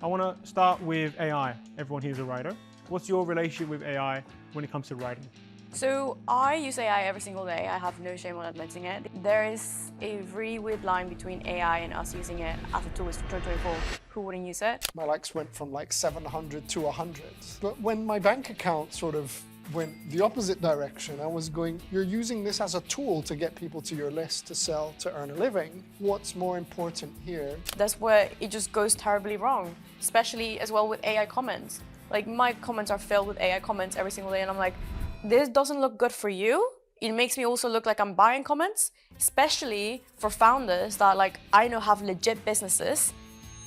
I want to start with AI. Everyone here is a writer. What's your relationship with AI when it comes to writing? So I use AI every single day. I have no shame on admitting it. There is a really weird line between AI and us using it as a tool for 2024. Who wouldn't use it? My likes went from like 700 to 100. But when my bank account sort of went the opposite direction, I was going, you're using this as a tool to get people to your list to sell, to earn a living. What's more important here? That's where it just goes terribly wrong, especially as well with AI comments. Like my comments are filled with AI comments every single day and I'm like, this doesn't look good for you. It makes me also look like I'm buying comments, especially for founders that like I know have legit businesses.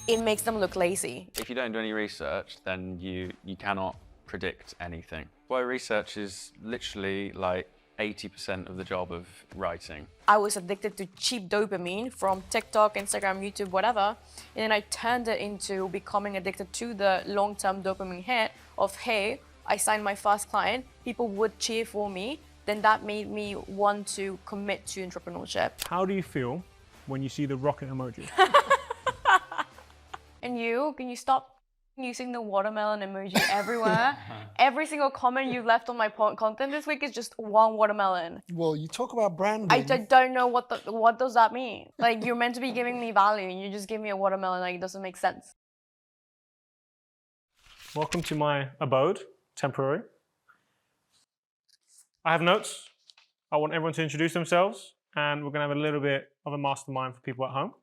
It makes them look lazy. If you don't do any research, then you cannot predict anything. Well, research is literally like 80% of the job of writing. I was addicted to cheap dopamine from TikTok, Instagram, YouTube, whatever. And then I turned it into becoming addicted to the long-term dopamine hit of, hey, I signed my first client, people would cheer for me. Then that made me want to commit to entrepreneurship. How do you feel when you see the rocket emoji? And you, can you stop using the watermelon emoji everywhere? Every single comment you've left on my content this week is just one watermelon. Well, you talk about branding. I don't know what does that mean? Like you're meant to be giving me value and you just give me a watermelon, like it doesn't make sense. Welcome to my abode, temporary. I have notes. I want everyone to introduce themselves and we're gonna have a little bit of a mastermind for people at home.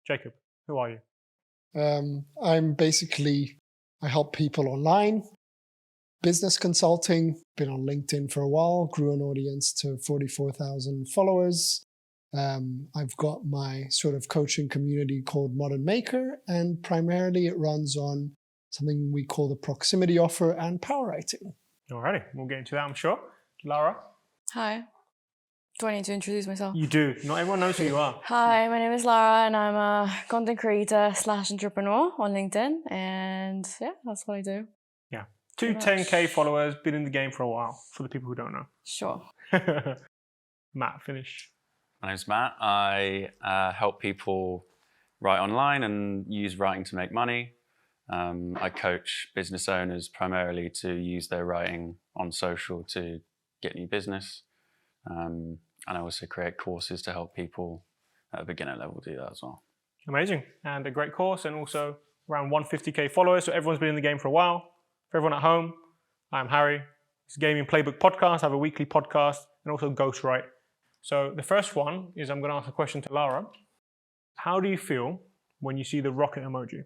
Jacob, who are you? I help people online, business consulting, been on LinkedIn for a while, grew an audience to 44,000 followers. I've got my sort of coaching community called Modern Maker, and primarily it runs on something we call the proximity offer and power writing. Alrighty, we'll get into that, I'm sure. Lara? Hi. Do I need to introduce myself? You do. Not everyone knows who you are. Hi, my name is Lara and I'm a content creator / entrepreneur on LinkedIn. And yeah, that's what I do. Yeah. 10K followers, been in the game for a while, for the people who don't know. Sure. Matt, finish. My name's Matt. I help people write online and use writing to make money. I coach business owners primarily to use their writing on social to get new business. And I also create courses to help people at a beginner level do that as well. Amazing. And a great course, and also around 150K followers. So everyone's been in the game for a while. For everyone at home, I'm Harry. It's a Gaming Playbook podcast. I have a weekly podcast and also ghostwrite. So the first one is I'm going to ask a question to Lara. How do you feel when you see the rocket emoji?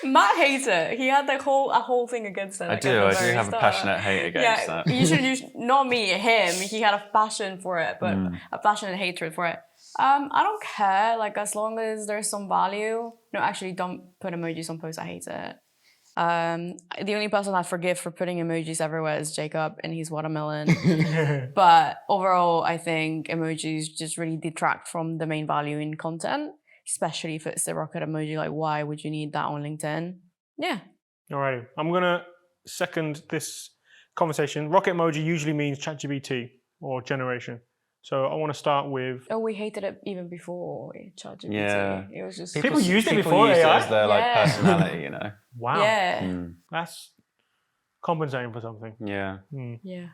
Matt hates it. He had a whole thing against it. I do have a passionate hate against that. You should not me, him. He had a passion for it, but a passion and hatred for it. I don't care, like as long as there's some value. No, actually don't put emojis on posts, I hate it. The only person I forgive for putting emojis everywhere is Jacob and he's watermelon. But overall, I think emojis just really detract from the main value in content. Especially if it's the rocket emoji, like why would you need that on LinkedIn? Yeah. Alrighty, I'm going to second this conversation. Rocket emoji usually means ChatGPT or generation. So I want to start with... Oh, we hated it even before ChatGPT. Yeah. It was just... People used it before AI? People used it as their like personality, you know? Wow. Yeah. That's compensating for something. Yeah. Yeah.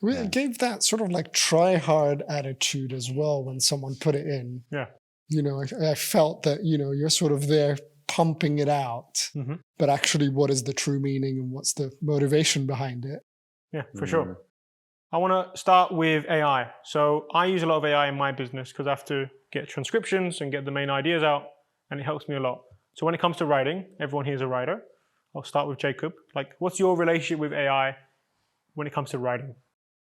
It gave that sort of like try-hard attitude as well when someone put it in. Yeah. You know, I felt that, you know, you're sort of there pumping it out, but actually what is the true meaning and what's the motivation behind it? Yeah, for sure. I want to start with AI. So I use a lot of AI in my business because I have to get transcriptions and get the main ideas out, and it helps me a lot. So when it comes to writing, everyone here is a writer. I'll start with Jacob. Like, what's your relationship with AI when it comes to writing?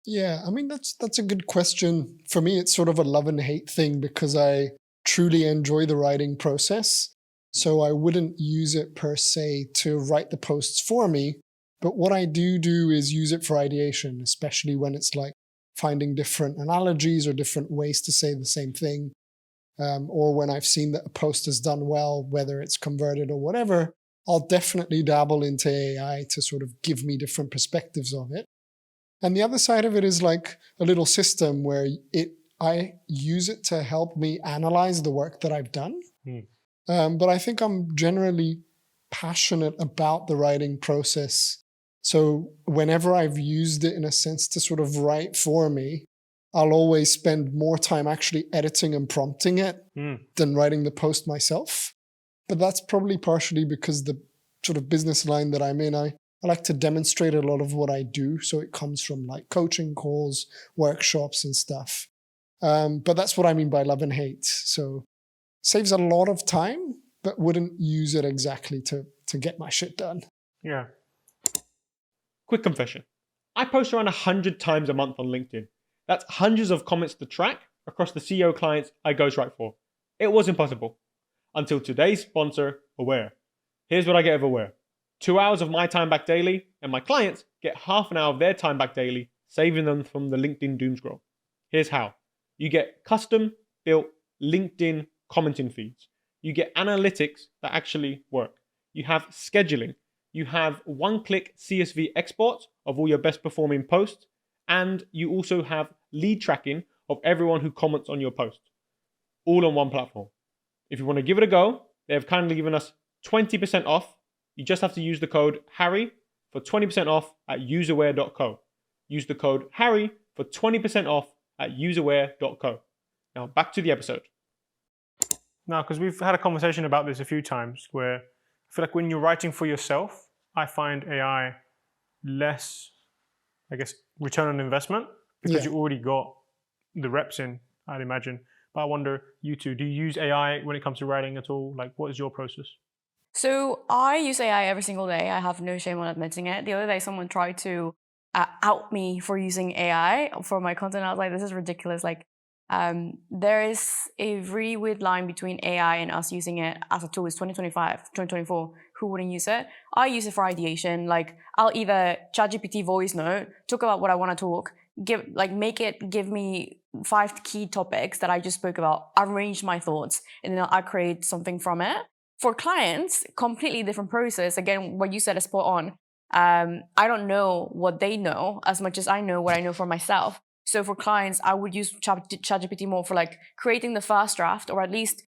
Yeah, I mean, that's a good question. For me, it's sort of a love and hate thing because I truly enjoy the writing process. So I wouldn't use it per se to write the posts for me. But what I do is use it for ideation, especially when it's like finding different analogies or different ways to say the same thing. Or when I've seen that a post has done well, whether it's converted or whatever, I'll definitely dabble into AI to sort of give me different perspectives of it. And the other side of it is like a little system where it I use it to help me analyze the work that I've done. But I think I'm generally passionate about the writing process. So whenever I've used it in a sense to sort of write for me, I'll always spend more time actually editing and prompting it than writing the post myself. But that's probably partially because the sort of business line that I'm in, I like to demonstrate a lot of what I do. So it comes from like coaching calls, workshops and stuff. But that's what I mean by love and hate. So saves a lot of time, but wouldn't use it exactly to get my shit done. Yeah. Quick confession. I post around 100 times a month on LinkedIn. That's hundreds of comments to track across the CEO clients I ghostwrite for. It was impossible. Until today's sponsor, Aware. Here's what I get of Aware. 2 hours of my time back daily, and my clients get half an hour of their time back daily, saving them from the LinkedIn doomscroll. Here's how. You get custom built LinkedIn commenting feeds. You get analytics that actually work. You have scheduling. You have one-click CSV exports of all your best performing posts. And you also have lead tracking of everyone who comments on your post. All on one platform. If you want to give it a go, they have kindly given us 20% off. You just have to use the code Harry for 20% off at userware.co. Use the code Harry for 20% off at userware.co. Now back to the episode. Now, because we've had a conversation about this a few times where I feel like when you're writing for yourself, I find AI less, I guess, return on investment because you already got the reps in, I'd imagine. But I wonder, you two, do you use AI when it comes to writing at all? Like, what is your process? So I use AI every single day. I have no shame on admitting it. The other day, someone tried to out me for using AI for my content. I was like, this is ridiculous. Like, there is a really weird line between AI and us using it as a tool. It's 2025, 2024. Who wouldn't use it? I use it for ideation. Like, I'll either ChatGPT voice note, talk about what I want to talk, make it give me 5 key topics that I just spoke about, arrange my thoughts, and then I create something from it. For clients, completely different process. Again, what you said is spot on. I don't know what they know as much as I know what I know for myself. So for clients, I would use ChatGPT more for like creating the first draft, or at least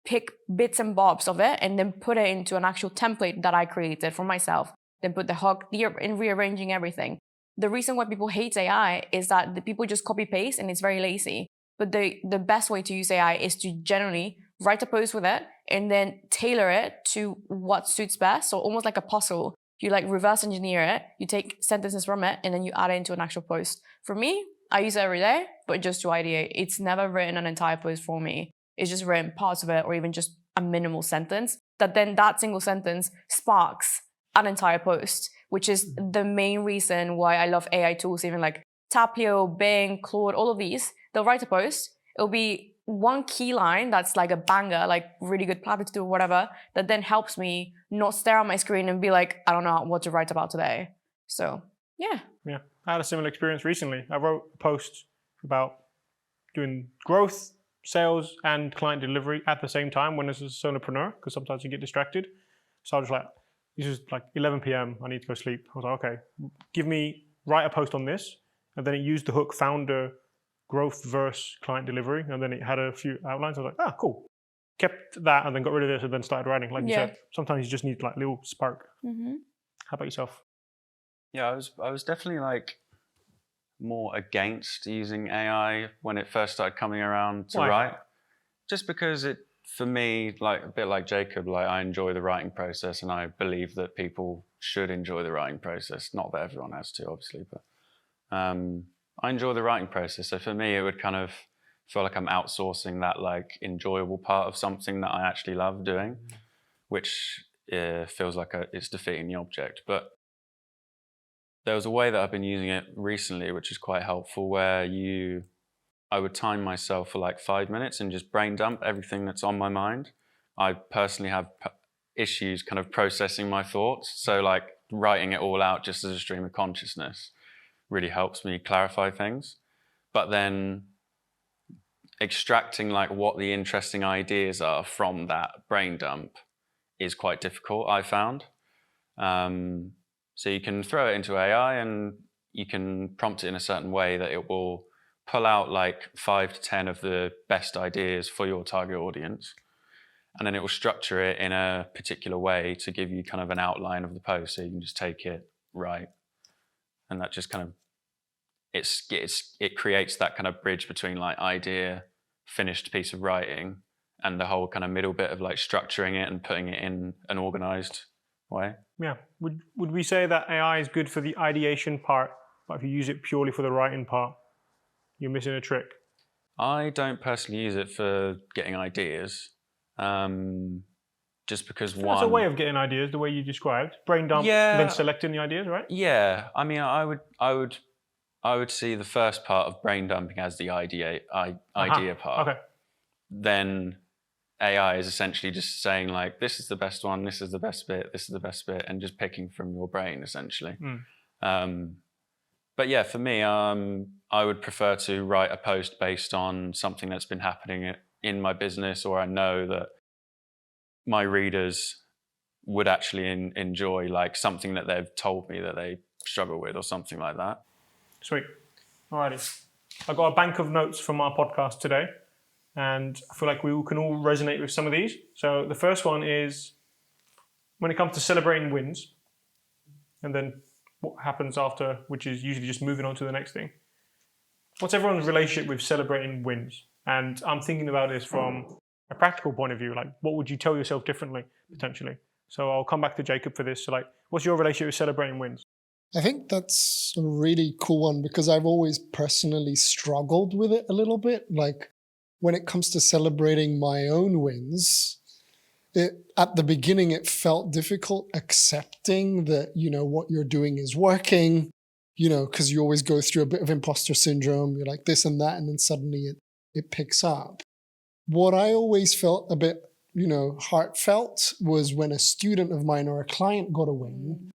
pick bits and bobs of it and then put it into an actual template that I created for myself. Then put the hook in rearranging everything. The reason why people hate AI is that the people just copy paste and it's very lazy. But the best way to use AI is to generally write a post with it and then tailor it to what suits best. So almost like a puzzle. You like reverse engineer it, you take sentences from it, and then you add it into an actual post. For me, I use it every day, but just to ideate. It's never written an entire post for me. It's just written parts of it or even just a minimal sentence that single sentence sparks an entire post, which is the main reason why I love AI tools, even like Tapio, Bing, Claude, all of these. They'll write a post. It'll be one key line that's like a banger, like really good platitude or whatever, that then helps me not stare at my screen and be like, I don't know what to write about today. So, yeah. Yeah, I had a similar experience recently. I wrote a post about doing growth, sales, and client delivery at the same time when as a solopreneur, because sometimes you get distracted. So I was like, this is like 11 p.m. I need to go sleep. I was like, okay, write a post on this. And then it used the hook founder, growth versus client delivery. And then it had a few outlines. I was like, cool. Kept that and then got rid of this and then started writing. Like you said, sometimes you just need like a little spark. Mm-hmm. How about yourself? Yeah, I was definitely like more against using AI when it first started coming around to write. Just because it, for me, like a bit like Jacob, like I enjoy the writing process and I believe that people should enjoy the writing process. Not that everyone has to, obviously, but I enjoy the writing process. So for me, it would kind of feel like I'm outsourcing that like enjoyable part of something that I actually love doing, which feels like it's defeating the object. But there was a way that I've been using it recently, which is quite helpful, where I would time myself for like 5 minutes and just brain dump everything that's on my mind. I personally have issues kind of processing my thoughts. So like writing it all out just as a stream of consciousness really helps me clarify things. But then extracting like what the interesting ideas are from that brain dump is quite difficult, I found. So you can throw it into AI and you can prompt it in a certain way that it will pull out like 5 to 10 of the best ideas for your target audience, and then it will structure it in a particular way to give you kind of an outline of the post, so you can just take it, write, and that just kind of it creates that kind of bridge between like idea, finished piece of writing, and the whole kind of middle bit of like structuring it and putting it in an organized way. Yeah. Would we say that AI is good for the ideation part, but if you use it purely for the writing part, you're missing a trick? I don't personally use it for getting ideas, just because That's a way of getting ideas, the way you described. Brain dump, Yeah. then selecting the ideas, right? Yeah, I mean, I would see the first part of brain dumping as the idea part. Okay. Then AI is essentially just saying like, this is the best one, this is the best bit, this is the best bit, and just picking from your brain essentially. But yeah, for me, I would prefer to write a post based on something that's been happening in my business, or I know that my readers would actually enjoy, like something that they've told me that they struggle with or something like that. Sweet. Alrighty. I got a bank of notes from our podcast today, and I feel like we can all resonate with some of these. So the first one is when it comes to celebrating wins, and then what happens after, which is usually just moving on to the next thing. What's everyone's relationship with celebrating wins? And I'm thinking about this from a practical point of view. Like, what would you tell yourself differently, potentially? So I'll come back to Jacob for this. So like, what's your relationship with celebrating wins? I think that's a really cool one because I've always personally struggled with it a little bit. Like when it comes to celebrating my own wins, at the beginning, it felt difficult accepting that, what you're doing is working, because you always go through a bit of imposter syndrome. You're like this and that, and then suddenly it picks up. What I always felt a bit, heartfelt was when a student of mine or a client got a win.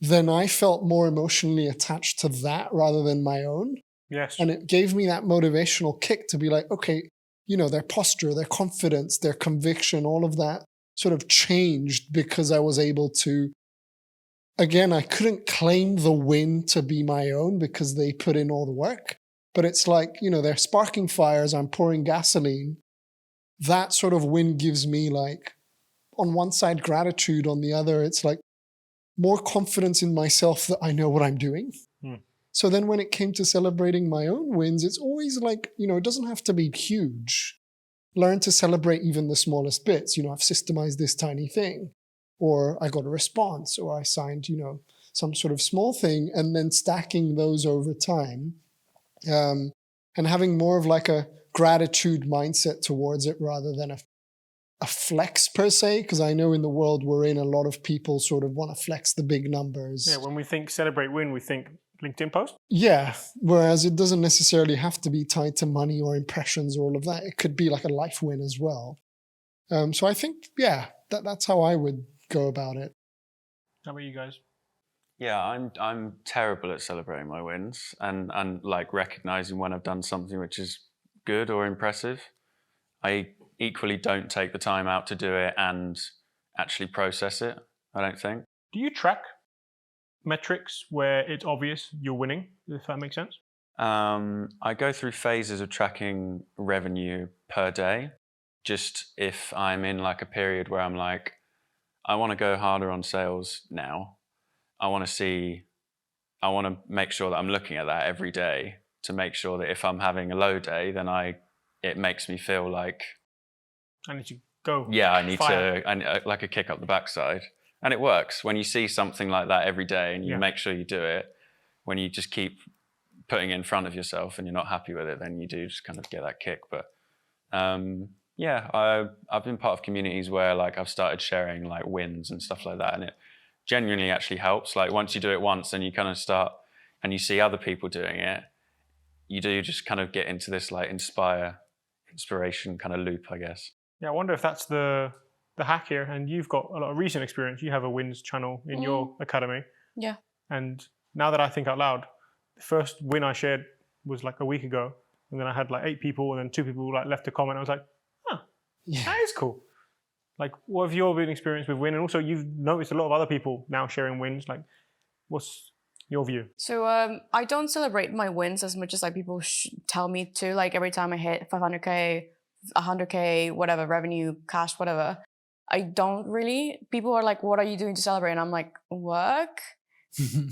Then I felt more emotionally attached to that rather than my own. Yes. And it gave me that motivational kick to be like, okay, their posture, their confidence, their conviction, all of that sort of changed because I was able to, again, I couldn't claim the win to be my own because they put in all the work. But it's like, they're sparking fires, I'm pouring gasoline. That sort of win gives me like, on one side, gratitude, on the other, it's like, more confidence in myself that I know what I'm doing. So then when it came to celebrating my own wins, it's always like, it doesn't have to be huge. Learn to celebrate even the smallest bits. I've systemized this tiny thing, or I got a response, or I signed, some sort of small thing, and then stacking those over time, and having more of like a gratitude mindset towards it rather than a flex per se, because I know in the world we're in, a lot of people sort of want to flex the big numbers. Yeah, when we think celebrate win, we think LinkedIn post. Yeah, whereas it doesn't necessarily have to be tied to money or impressions or all of that. It could be like a life win as well. So I think, that's how I would go about it. How about you guys? Yeah, I'm terrible at celebrating my wins and like recognizing when I've done something which is good or impressive. I equally don't take the time out to do it and actually process it, I don't think. Do you track metrics where it's obvious you're winning, if that makes sense? I go through phases of tracking revenue per day. Just if I'm in like a period where I'm like, I want to go harder on sales now. I want to make sure that I'm looking at that every day to make sure that if I'm having a low day, then it makes me feel like I need to go. Yeah, I need fire. like a kick up the backside. And it works when you see something like that every day and you make sure you do it. When you just keep putting it in front of yourself and you're not happy with it, then you do just kind of get that kick. But I've been part of communities where like I've started sharing like wins and stuff like that, and it genuinely actually helps. Like once you do it once and you kind of start and you see other people doing it, you do just kind of get into this like inspiration kind of loop, I guess. Yeah, I wonder if that's the hack here. And you've got a lot of recent experience. You have a wins channel in your academy. Yeah. And now that I think out loud, the first win I shared was like a week ago. And then I had like 8 people and then 2 people like left a comment. I was like, that is cool. Like, what have you all been experienced with win? And also you've noticed a lot of other people now sharing wins. Like, Your view. So I don't celebrate my wins as much as like people tell me to. Like every time I hit 500K, 100K, whatever, revenue, cash, whatever, I don't really. People are like, what are you doing to celebrate? And I'm like, work.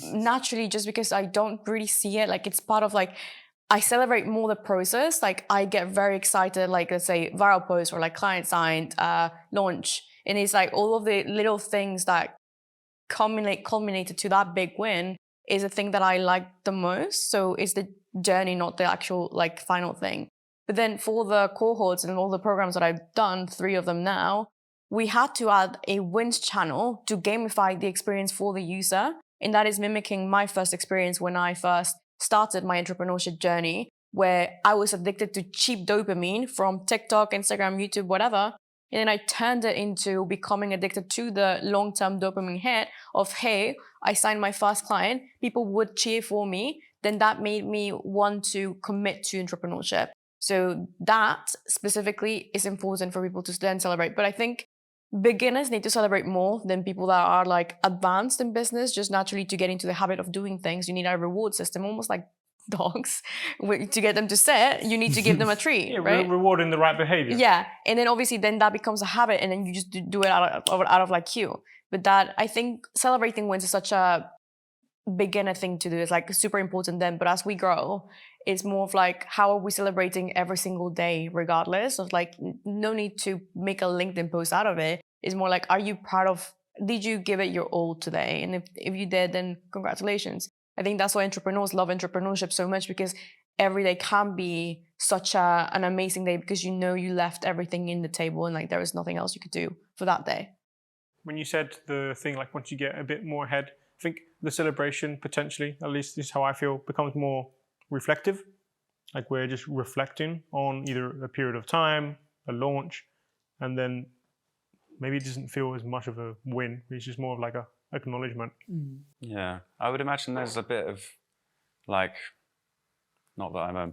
Naturally, just because I don't really see it. Like it's part of like, I celebrate more the process. Like I get very excited, like let's say viral post or like client signed, launch. And it's like all of the little things that culminated to that big win is the thing that I like the most. So it's the journey, not the actual like final thing. But then for the cohorts and all the programs that I've done, 3 of them now, we had to add a wins channel to gamify the experience for the user. And that is mimicking my first experience when I first started my entrepreneurship journey, where I was addicted to cheap dopamine from TikTok, Instagram, YouTube, whatever. And then I turned it into becoming addicted to the long-term dopamine hit of, hey, I signed my first client, people would cheer for me. Then that made me want to commit to entrepreneurship. So that specifically is important for people to then celebrate. But I think beginners need to celebrate more than people that are like advanced in business. Just naturally to get into the habit of doing things, you need a reward system, almost like dogs. To get them to sit, you need to give them a treat, right? Rewarding the right behavior. Yeah, and then obviously then that becomes a habit, and then you just do it out of like cue. But that, I think celebrating wins is such a beginner thing to do. It's like super important then, but as we grow, it's more of like, how are we celebrating every single day regardless of like, no need to make a LinkedIn post out of it. It's more like, are you proud of, did you give it your all today? And if you did, then congratulations. I think that's why entrepreneurs love entrepreneurship so much, because every day can be such an amazing day because you know you left everything in the table and like there is nothing else you could do for that day. When you said the thing like once you get a bit more ahead, I think the celebration potentially, at least this is how I feel, becomes more reflective. Like we're just reflecting on either a period of time, a launch, and then maybe it doesn't feel as much of a win. It's just more of like a acknowledgement. Yeah, I would imagine there's a bit of like, not that I'm a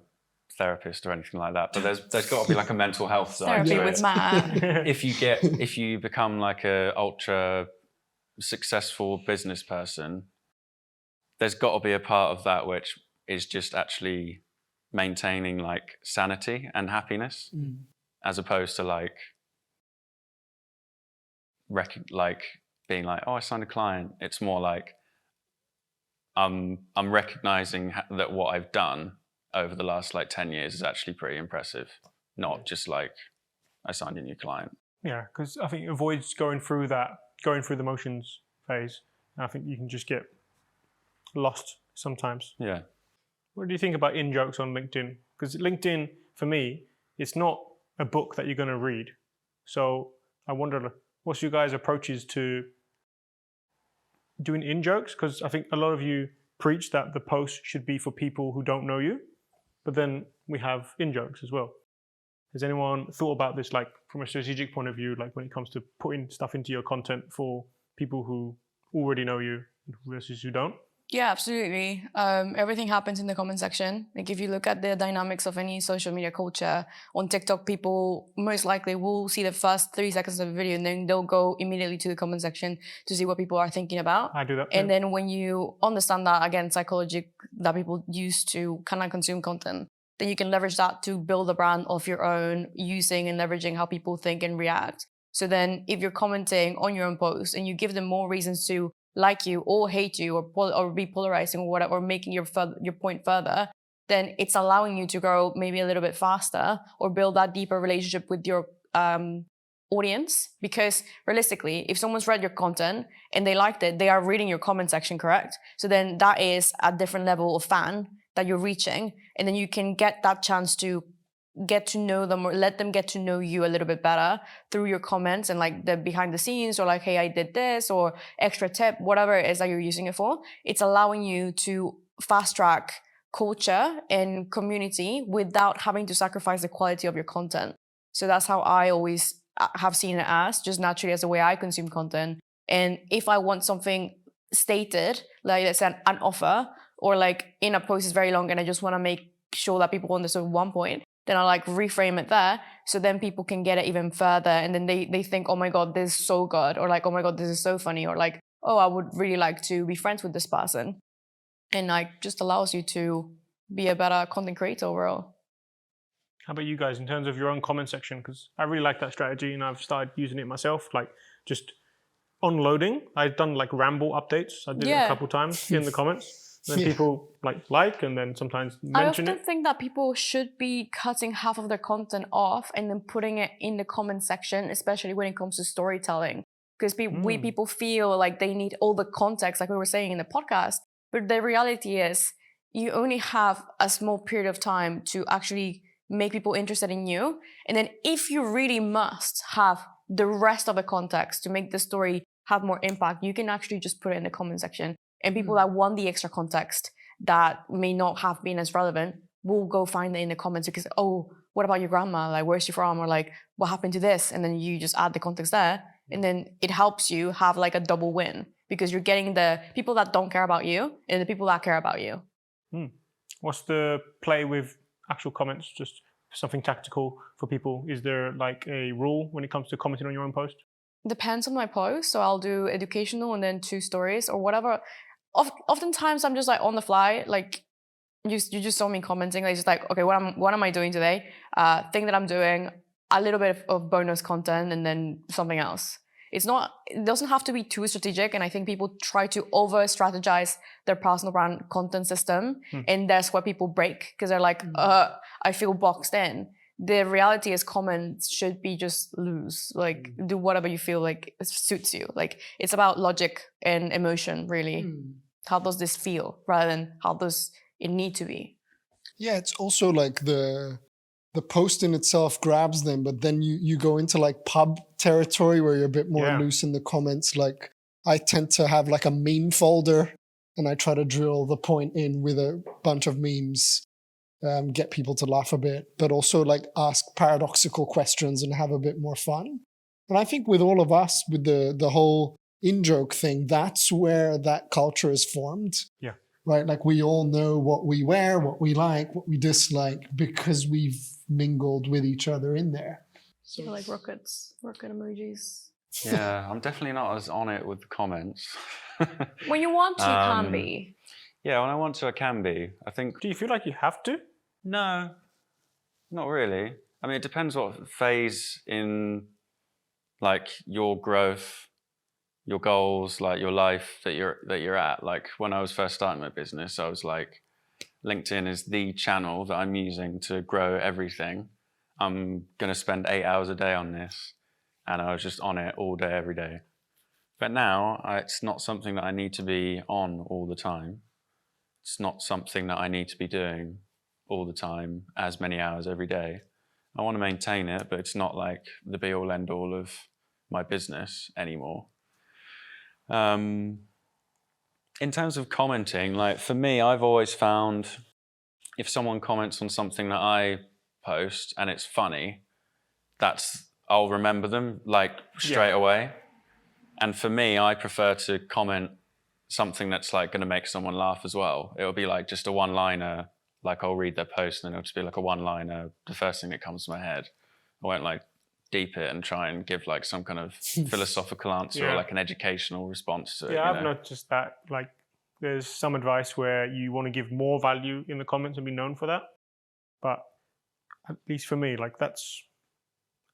therapist or anything like that, but there's got to be like a mental health side Therapy to with it. Matt. If you become like a ultra successful business person, there's got to be a part of that which is just actually maintaining like sanity and happiness, as opposed to like being like, oh, I signed a client. It's more like I'm recognizing that what I've done over the last like 10 years is actually pretty impressive, not just like I signed a new client. Yeah, because I think it avoids going through the motions phase. And I think you can just get lost sometimes. Yeah. What do you think about in-jokes on LinkedIn? Because LinkedIn, for me, it's not a book that you're going to read. So I wonder, what's your guys' approaches to doing in-jokes? Because I think a lot of you preach that the post should be for people who don't know you, but then we have in-jokes as well. Has anyone thought about this, like from a strategic point of view, like when it comes to putting stuff into your content for people who already know you versus who don't? Yeah, absolutely. Everything happens in the comment section. Like if you look at the dynamics of any social media culture, on TikTok, people most likely will see the first 3 seconds of the video and then they'll go immediately to the comment section to see what people are thinking about. I do that. And then when you understand that, again, psychology that people use to kind of consume content, then you can leverage that to build a brand of your own, using and leveraging how people think and react. So then if you're commenting on your own post and you give them more reasons to like you or hate you or be polarizing or whatever, or making your point further, then it's allowing you to grow maybe a little bit faster or build that deeper relationship with your audience. Because realistically, if someone's read your content and they liked it, they are reading your comment section, correct? So then that is a different level of fan that you're reaching, and then you can get that chance to get to know them or let them get to know you a little bit better through your comments and like the behind the scenes, or like, hey, I did this, or extra tip, whatever it is that you're using it for. It's allowing you to fast track culture and community without having to sacrifice the quality of your content. So that's how I always have seen it, as just naturally as the way I consume content. And if I want something stated, like let's say an offer, or like in a post is very long and I just want to make sure that people understand one point, then I like reframe it there. So then people can get it even further. And then they think, oh my God, this is so good. Or like, oh my God, this is so funny. Or like, oh, I would really like to be friends with this person. and like just allows you to be a better content creator overall. How about you guys in terms of your own comment section? Because I really like that strategy and I've started using it myself. Like just unloading. I've done like ramble updates. I did it a couple times in the comments. And then people like, and then sometimes mention I often think that people should be cutting half of their content off and then putting it in the comment section, especially when it comes to storytelling. Because people feel like they need all the context, like we were saying in the podcast. But the reality is you only have a small period of time to actually make people interested in you. And then if you really must have the rest of the context to make the story have more impact, you can actually just put it in the comment section. And people that want the extra context that may not have been as relevant will go find it in the comments because, oh, what about your grandma? Like, where's she from? Or like, what happened to this? And then you just add the context there. And then it helps you have like a double win because you're getting the people that don't care about you and the people that care about you. What's the play with actual comments? Just something tactical for people. Is there like a rule when it comes to commenting on your own post? Depends on my post. So I'll do educational and then 2 stories or whatever. Oftentimes I'm just like on the fly, like you just saw me commenting, like just like, okay, what am I doing today? Thing that I'm doing, a little bit of bonus content and then something else. It doesn't have to be too strategic. And I think people try to over strategize their personal brand content system. And that's where people break because they're like, I feel boxed in. The reality is comments should be just loose, like do whatever you feel like suits you. Like it's about logic and emotion, really. How does this feel rather than how does it need to be? Yeah, it's also like the post in itself grabs them, but then you go into like pub territory where you're a bit more loose in the comments. Like I tend to have like a meme folder and I try to drill the point in with a bunch of memes, get people to laugh a bit, but also like ask paradoxical questions and have a bit more fun. And I think with all of us, with the whole in-joke thing, that's where that culture is formed. Yeah. Right? Like we all know what we wear, what we like, what we dislike, because we've mingled with each other in there. So like rocket emojis. Yeah, I'm definitely not as on it with the comments. When you want to, you can be. Yeah, when I want to, I can be. I think. Do you feel like you have to? No, not really. I mean, it depends what phase in like your growth, your goals, like your life that you're at. Like when I was first starting my business, I was like, LinkedIn is the channel that I'm using to grow everything. I'm going to spend 8 hours a day on this. And I was just on it all day, every day. But now it's not something that I need to be on all the time. It's not something that I need to be doing all the time, as many hours every day. I want to maintain it, but it's not like the be all end all of my business anymore. In terms of commenting, like for me, I've always found if someone comments on something that I post and it's funny, I'll remember them like straight away. And for me, I prefer to comment something that's like going to make someone laugh as well. It'll be like just a one-liner, like I'll read their post and it'll just be like a one-liner, the first thing that comes to my head. I won't like deep it and try and give like some kind of philosophical answer or like an educational response to it. Yeah, I've noticed that. Like there's some advice where you want to give more value in the comments and be known for that. But at least for me, like that's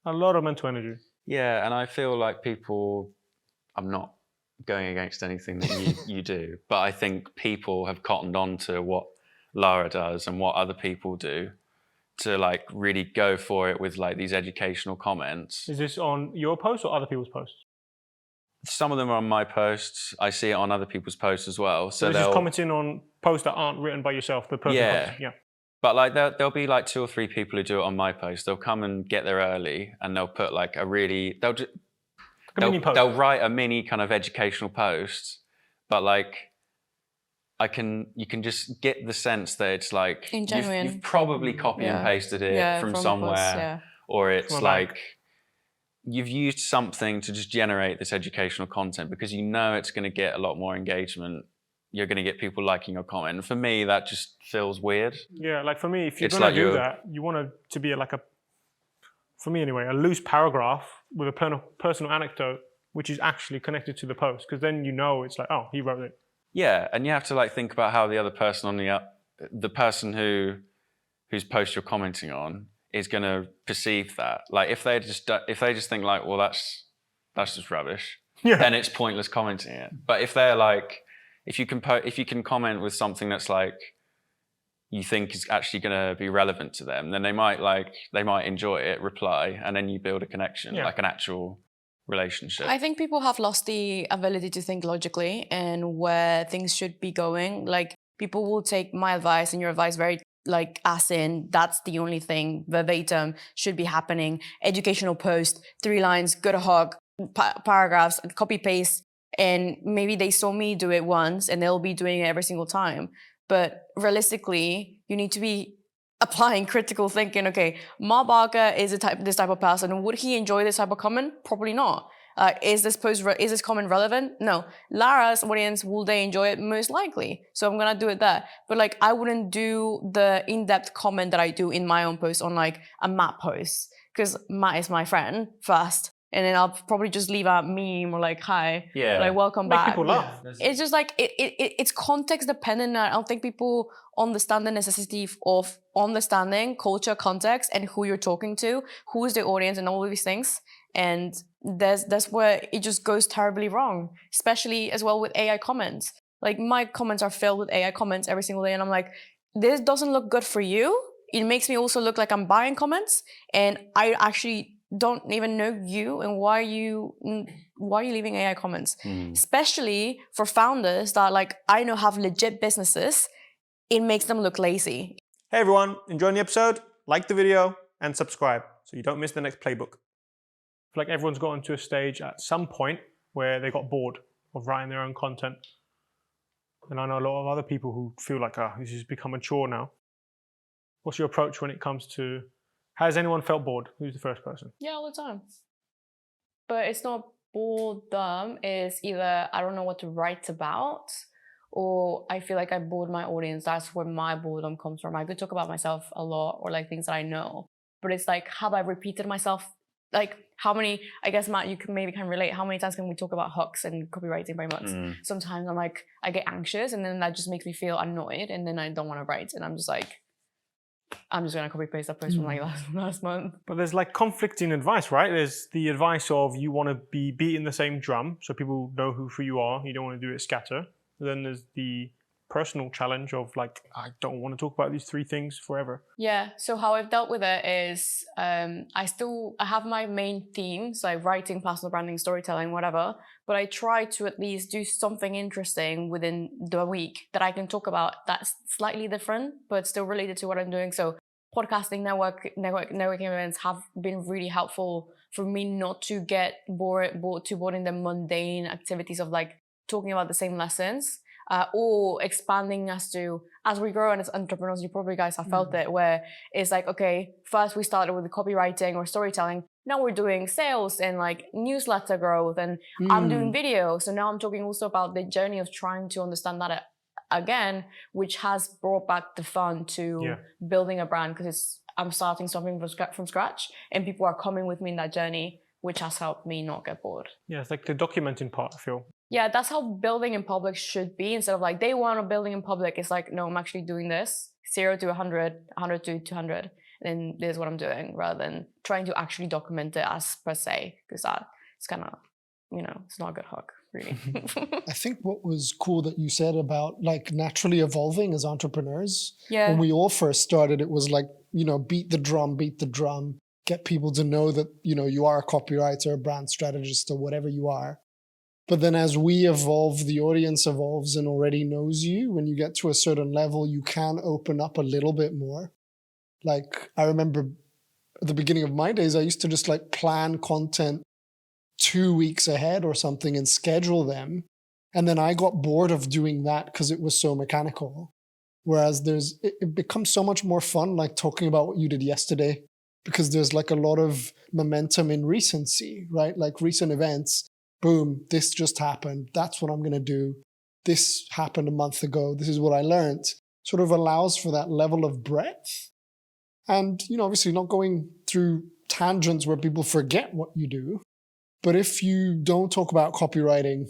a lot of mental energy. Yeah, and I feel like I'm not going against anything that you do, but I think people have cottoned on to what Lara does and what other people do to like really go for it with like these educational comments. Is this on your posts or other people's posts? Some of them are on my posts. I see it on other people's posts as well. So they're just commenting on posts that aren't written by yourself, the person posting. Yeah. But like there'll be like 2 or 3 people who do it on my post. They'll come and get there early and they'll put like they'll write a mini kind of educational post, but like you can just get the sense that it's like you've probably copy and pasted it from somewhere, or it's like you've used something to just generate this educational content because you know it's going to get a lot more engagement. You're going to get people liking your comment. And for me, that just feels weird. Yeah, like for me, if you're going to do that, you want it to be like for me anyway, a loose paragraph with a personal anecdote, which is actually connected to the post. Because then you know it's like, oh, he wrote it. Yeah, and you have to like think about how the other person on the person whose post you're commenting on is going to perceive that. Like if they just think like, well, that's just rubbish, then it's pointless commenting it. But if they're like, if you can comment with something that's like you think is actually going to be relevant to them, then they might enjoy it, reply, and then you build a connection, like an actual relationship. I think people have lost the ability to think logically and where things should be going. Like people will take my advice and your advice very like as in that's the only thing verbatim should be happening. Educational post, 3 lines, good hug, paragraphs, copy paste. And maybe they saw me do it once and they'll be doing it every single time. But realistically, you need to be applying critical thinking. Okay, Mark Barker is this type of person. Would he enjoy this type of comment? Probably not. Is this comment relevant? No. Lara's audience, will they enjoy it? Most likely. So I'm gonna do it there. But like, I wouldn't do the in-depth comment that I do in my own post on like a Matt post, because Matt is my friend first. And then I'll probably just leave a meme or like, hi, like welcome Make back. people laugh. It's just like, it's context dependent. I don't think people understand the necessity of understanding culture, context, and who you're talking to, who is the audience, and all of these things. And that's where it just goes terribly wrong, especially as well with AI comments. Like my comments are filled with AI comments every single day. And I'm like, this doesn't look good for you. It makes me also look like I'm buying comments. And I actually don't even know you, and why are you leaving AI comments? Especially for founders that like I know have legit businesses, it makes them look lazy. Hey everyone, enjoying the episode? Like the video and subscribe so you don't miss the next playbook. I feel like everyone's gotten to a stage at some point where they got bored of writing their own content. And I know a lot of other people who feel like, this has become a chore now. What's your approach when it comes to, has anyone felt bored? Who's the first person? Yeah, all the time. But it's not boredom. It's either I don't know what to write about, or I feel like I bored my audience. That's where my boredom comes from. I could talk about myself a lot or like things that I know. But it's like, have I repeated myself? Like how many, I guess Matt, you can relate. How many times can we talk about hooks and copywriting very much? Sometimes I'm like, I get anxious and then that just makes me feel annoyed and then I don't want to write. And I'm just like, I'm just going to copy paste that post from like last month. But there's like conflicting advice, right? There's the advice of you want to be beating the same drum so people know who you are. You don't want to do it scatter. Then there's the personal challenge of like, I don't want to talk about these 3 things forever. Yeah, so how I've dealt with it is I have my main themes, like writing, personal branding, storytelling, whatever, but I try to at least do something interesting within the week that I can talk about that's slightly different, but still related to what I'm doing. So podcasting, networking events have been really helpful for me not to get bored in the mundane activities of like talking about the same lessons. Or expanding as we grow and as entrepreneurs, you probably guys have felt it, where it's like, okay, first we started with the copywriting or storytelling. Now we're doing sales and like newsletter growth, and I'm doing video. So now I'm talking also about the journey of trying to understand that again, which has brought back the fun to building a brand, because I'm starting something from scratch and people are coming with me in that journey, which has helped me not get bored. Yeah, it's like the documenting part, I feel. Yeah, that's how building in public should be. Instead of like, day 1 of building in public, it's like, no, I'm actually doing this. 0 to 100, 100 to 200. And this is what I'm doing, rather than trying to actually document it as per se. Because it's kind of, it's not a good hook, really. I think what was cool that you said about like naturally evolving as entrepreneurs. Yeah. When we all first started, it was like, beat the drum, get people to know that, you are a copywriter, a brand strategist, or whatever you are. But then as we evolve, the audience evolves and already knows you. When you get to a certain level, you can open up a little bit more. Like I remember at the beginning of my days, I used to just like plan content 2 weeks ahead or something and schedule them. And then I got bored of doing that because it was so mechanical. Whereas it becomes so much more fun, like talking about what you did yesterday, because there's like a lot of momentum in recency, right? Like recent events. Boom, this just happened. That's what I'm going to do. This happened a month ago. This is what I learned. Sort of allows for that level of breadth. And, obviously not going through tangents where people forget what you do. But if you don't talk about copywriting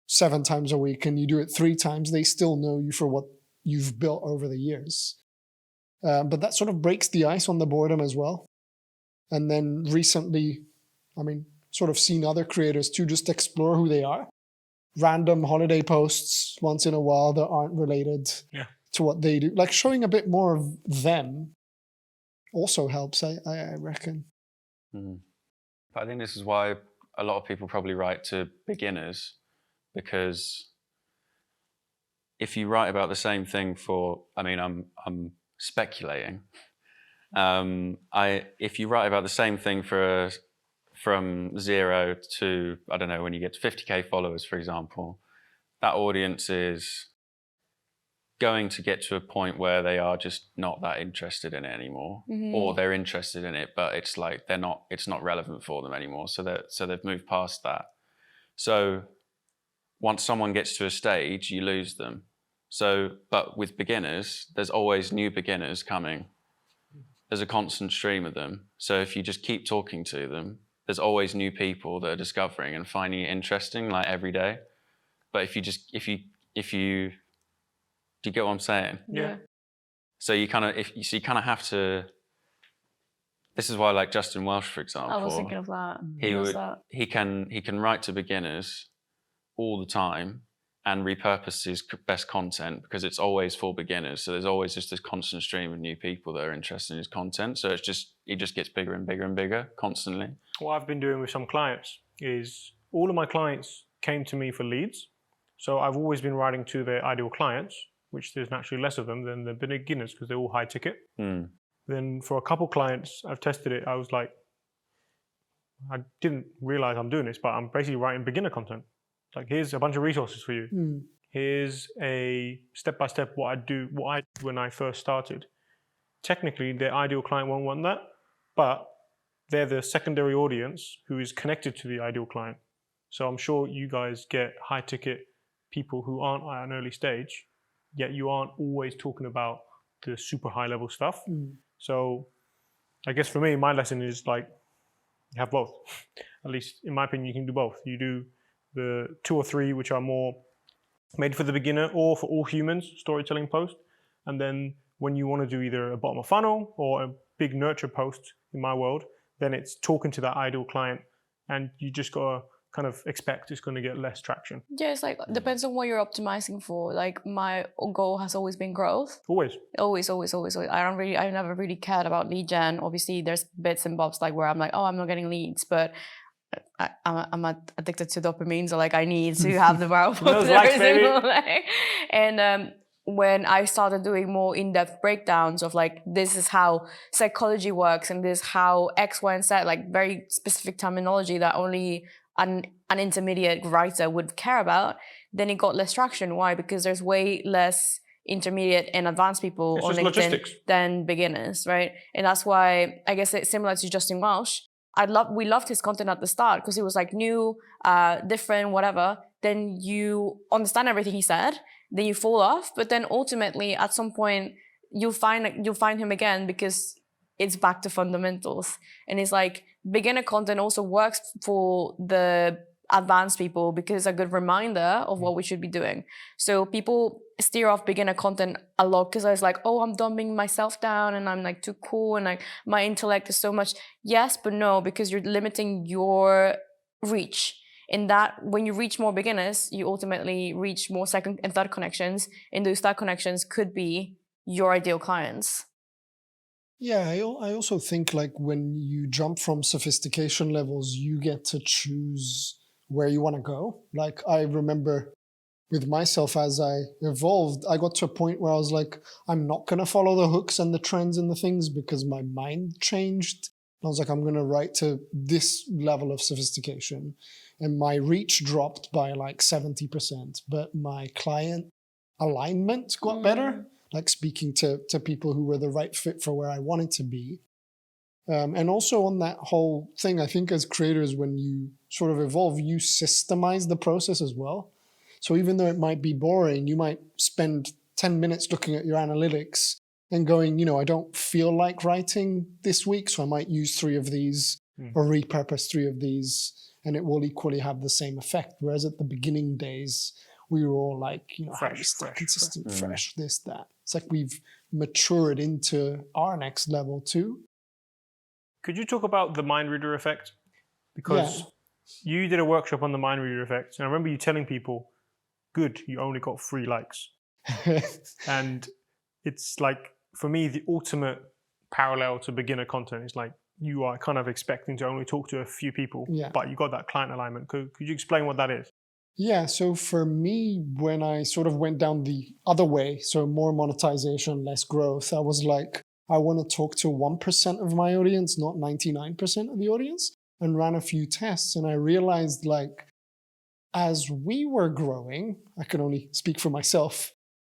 7 times a week and you do it 3 times, they still know you for what you've built over the years. But that sort of breaks the ice on the boredom as well. And then recently, sort of seen other creators too just explore who they are. Random holiday posts once in a while that aren't related to what they do. Like showing a bit more of them also helps, I reckon. Mm. But I think this is why a lot of people probably write to beginners, because if you write about the same thing for, I'm speculating. If you write about the same thing from 0 to, I don't know, when you get to 50K followers, for example, that audience is going to get to a point where they are just not that interested in it anymore, or they're interested in it, but it's like it's not relevant for them anymore. So they've moved past that. So once someone gets to a stage, you lose them. But with beginners, there's always new beginners coming. There's a constant stream of them. So if you just keep talking to them, there's always new people that are discovering and finding it interesting, like every day. But if you do you get what I'm saying? Yeah. So you kind of have to. This is why, like Justin Welsh, for example, I was thinking of that. He can write to beginners all the time and repurpose his best content because it's always for beginners. So there's always just this constant stream of new people that are interested in his content. So he just gets bigger and bigger and bigger constantly. What I've been doing with some clients is all of my clients came to me for leads. So I've always been writing to their ideal clients, which there's naturally less of them than the beginners because they're all high ticket. Then for a couple clients, I've tested it. I was like, I didn't realize I'm doing this, but I'm basically writing beginner content. Like, here's a bunch of resources for you. Here's a step-by-step what I did when I first started. Technically, their ideal client won't want that, but they're the secondary audience who is connected to the ideal client. So I'm sure you guys get high-ticket people who aren't at an early stage, yet you aren't always talking about the super high-level stuff. So I guess for me, my lesson is like, you have both. At least in my opinion, you can do both. You do the 2 or 3 which are more made for the beginner or for all humans storytelling post, and then when you want to do either a bottom of funnel or a big nurture post in my world, then it's talking to that ideal client, and you just gotta kind of expect it's going to get less traction. Yeah, it's like depends on what you're optimizing for. Like my goal has always been growth. Always. I never really cared about lead gen. Obviously, there's bits and bobs like where I'm like, oh, I'm not getting leads, but I'm addicted to dopamine, so like I need to have the wow post every single day. And when I started doing more in-depth breakdowns of like, this is how psychology works and this is how X, Y, and Z, like very specific terminology that only an intermediate writer would care about, then it got less traction. Why? Because there's way less intermediate and advanced people on LinkedIn than beginners, right? And that's why I guess it's similar to Justin Welsh. We loved his content at the start because it was like new, different, whatever. Then you understand everything he said, then you fall off. But then ultimately, at some point, you'll find him again because it's back to fundamentals. And it's like beginner content also works for the advanced people because it's a good reminder of what we should be doing. So people steer off beginner content a lot because I was like, oh, I'm dumbing myself down and I'm like too cool and like my intellect is so much. Yes, but no, because you're limiting your reach. In that, when you reach more beginners, you ultimately reach more second and third connections, and those third connections could be your ideal clients. Yeah, I also think like when you jump from sophistication levels, you get to choose where you want to go. Like I remember with myself as I evolved, I got to a point where I was like, I'm not going to follow the hooks and the trends and the things because my mind changed. I was like, I'm going to write to this level of sophistication. And my reach dropped by like 70%, but my client alignment got better, like speaking to people who were the right fit for where I wanted to be. And also on that whole thing, I think as creators, when you sort of evolve, you systemize the process as well. So even though it might be boring, you might spend 10 minutes looking at your analytics and going, I don't feel like writing this week, so I might use 3 of these or repurpose 3 of these. and it will equally have the same effect. Whereas at the beginning days, we were all like, how do we stay consistent, fresh, this, that. It's like we've matured into our next level too. Could you talk about the mind reader effect? Because you did a workshop on the mind reader effect, and I remember you telling people, good, you only got 3 likes. And it's like, for me, the ultimate parallel to beginner content is like, you are kind of expecting to only talk to a few people, but you got that client alignment. Could you explain what that is? Yeah, so for me, when I sort of went down the other way, so more monetization, less growth, I was like, I want to talk to 1% of my audience, not 99% of the audience, and ran a few tests. And I realized, like, as we were growing, I can only speak for myself,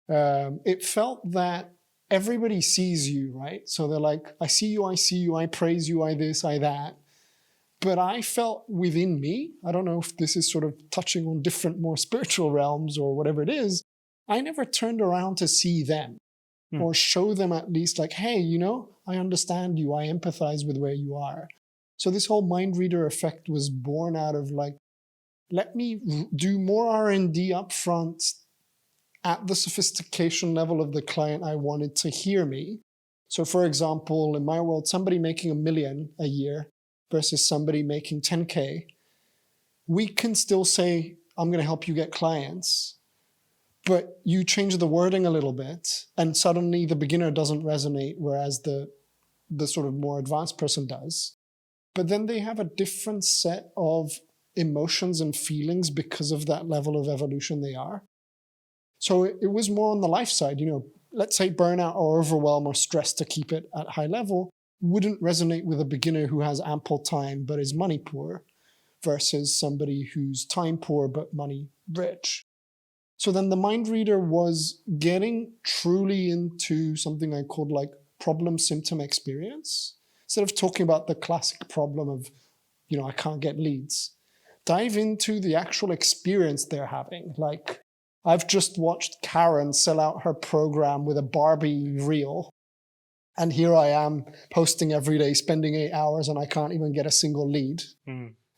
it felt that everybody sees you, right? So they're like, I see you, I praise you, I this, I that. But I felt within me, I don't know if this is sort of touching on different, more spiritual realms or whatever it is, I never turned around to see them or show them at least like, hey, I understand you, I empathize with where you are. So this whole mind reader effect was born out of like, let me do more R&D up front at the sophistication level of the client I wanted to hear me. So for example, in my world, somebody making $1 million a year versus somebody making 10K, we can still say, I'm going to help you get clients, but you change the wording a little bit and suddenly the beginner doesn't resonate, whereas the sort of more advanced person does. But then they have a different set of emotions and feelings because of that level of evolution they are. So it was more on the life side, let's say burnout or overwhelm or stress to keep it at high level wouldn't resonate with a beginner who has ample time but is money poor versus somebody who's time poor but money rich. So then the mind reader was getting truly into something I called like problem symptom experience. Instead of talking about the classic problem of, I can't get leads, dive into the actual experience they're having. Like, I've just watched Karen sell out her program with a Barbie reel. And here I am posting every day, spending 8 hours, and I can't even get a single lead.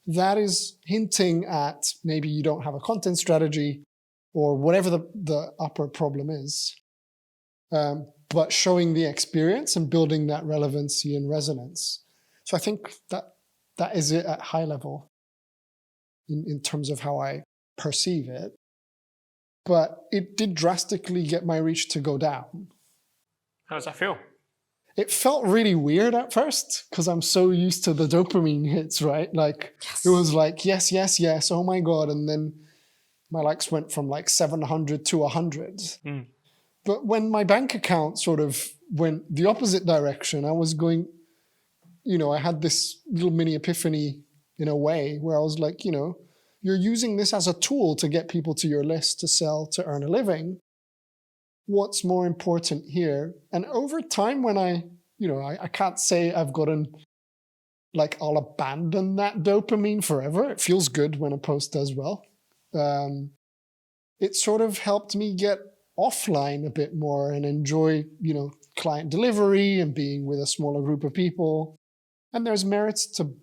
That is hinting at maybe you don't have a content strategy or whatever the upper problem is. But showing the experience and building that relevancy and resonance. So I think that is it at high level in terms of how I perceive it. But it did drastically get my reach to go down. How does that feel? It felt really weird at first because I'm so used to the dopamine hits, right? Like, It was like, yes, yes, yes, oh my God. And then my likes went from like 700 to 100. But when my bank account sort of went the opposite direction, I was going, I had this little mini epiphany in a way where I was like, you're using this as a tool to get people to your list, to sell, to earn a living. What's more important here? And over time when I can't say I've gotten, like, I'll abandon that dopamine forever. It feels good when a post does well. It sort of helped me get offline a bit more and enjoy, client delivery and being with a smaller group of people. And there's merits to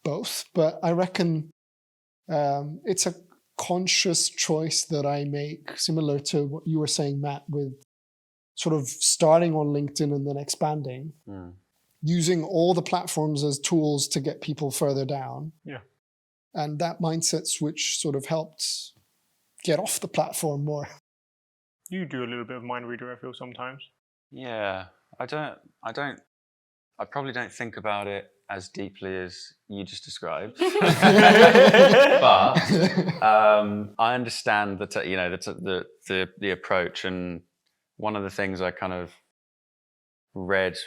both, but I reckon it's a conscious choice that I make, similar to what you were saying, Matt, with sort of starting on LinkedIn and then expanding, using all the platforms as tools to get people further down. Yeah. And that mindset switch sort of helped get off the platform more. You do a little bit of mind reader, I feel, sometimes. Yeah, I probably don't think about it as deeply as you just described. But I understand the approach, and one of the things I kind of read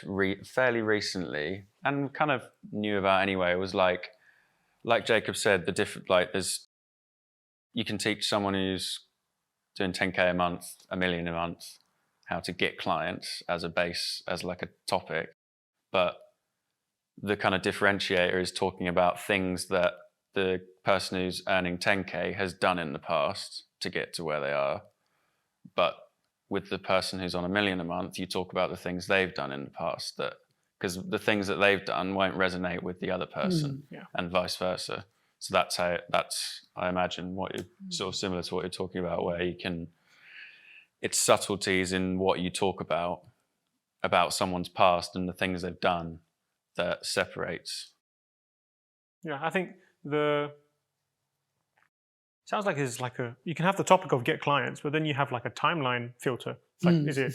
fairly recently and kind of knew about anyway was like Jacob said, the different, like, you can teach someone who's doing 10K a month, $1 million a month, how to get clients as a base, as like a topic. But the kind of differentiator is talking about things that the person who's earning 10K has done in the past to get to where they are. But with the person who's on $1 million a month, you talk about the things they've done in the past, that because the things that they've done won't resonate with the other person, and vice versa. So that's I imagine what you're sort of similar to what you're talking about, where you can, it's subtleties in what you talk about someone's past and the things they've done that separates. Yeah, I think sounds like it's like you can have the topic of get clients, but then you have like a timeline filter. It's like, is it at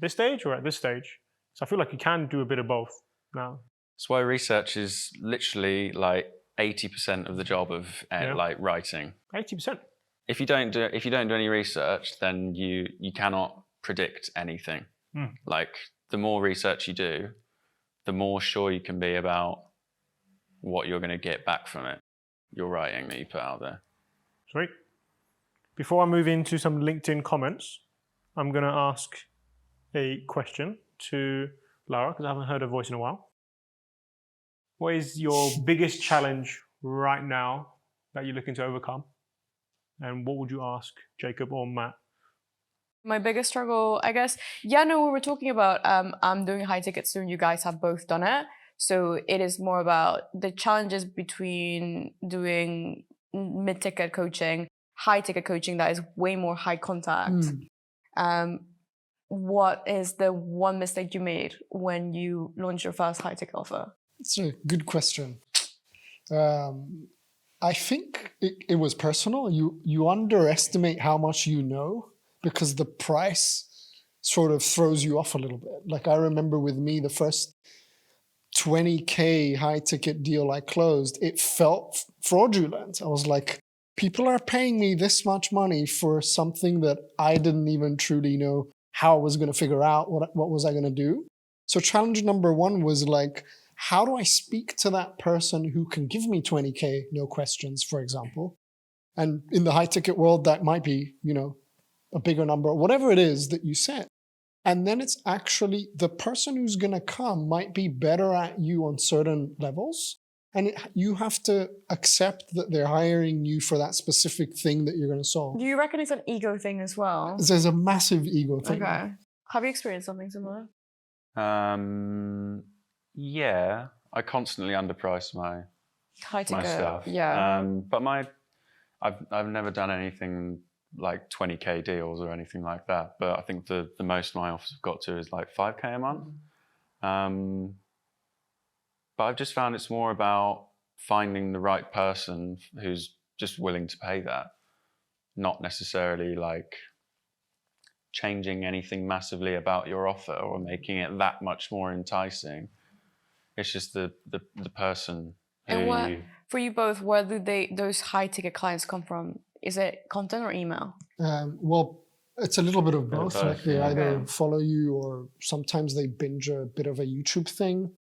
this stage or at this stage? So I feel like you can do a bit of both now. That's why research is literally like 80% of the job of like writing. 80%. If you don't do any research, then you cannot predict anything. Like the more research you do, the more sure you can be about what you're going to get back from it, your writing that you put out there. Sweet. Before I move into some LinkedIn comments, I'm going to ask a question to Lara, because I haven't heard her voice in a while. What is your biggest challenge right now that you're looking to overcome? And what would you ask Jacob or Matt? My biggest struggle, I guess, we were talking about I'm doing high ticket soon. You guys have both done it. So it is more about the challenges between doing mid-ticket coaching, high-ticket coaching that is way more high contact. What is the one mistake you made when you launched your first high-ticket offer? It's a good question. I think it was personal. You underestimate how much you know because the price sort of throws you off a little bit. Like I remember with me, the first 20K high ticket deal I closed, it felt fraudulent. I was like, people are paying me this much money for something that I didn't even truly know how I was going to figure out. What was I going to do? So challenge number one was like, how do I speak to that person who can give me 20K, no questions, for example? And in the high ticket world, that might be, a bigger number, whatever it is that you set. And then it's actually the person who's going to come might be better at you on certain levels. And you have to accept that they're hiring you for that specific thing that you're going to solve. Do you reckon it's an ego thing as well? There's a massive ego thing. Okay. Have you experienced something similar? Yeah, I constantly underprice High ticket, myself. yeah. But I've never done anything like 20K deals or anything like that. But I think the most my offers have got to is like 5K a month. But I've just found it's more about finding the right person who's just willing to pay that, not necessarily like changing anything massively about your offer or making it that much more enticing. It's just the person who And for you both, where do those high ticket clients come from? Is it content or email? Well, it's a little bit of both. Like they either Okay. follow you or sometimes they binge a bit of a YouTube thing,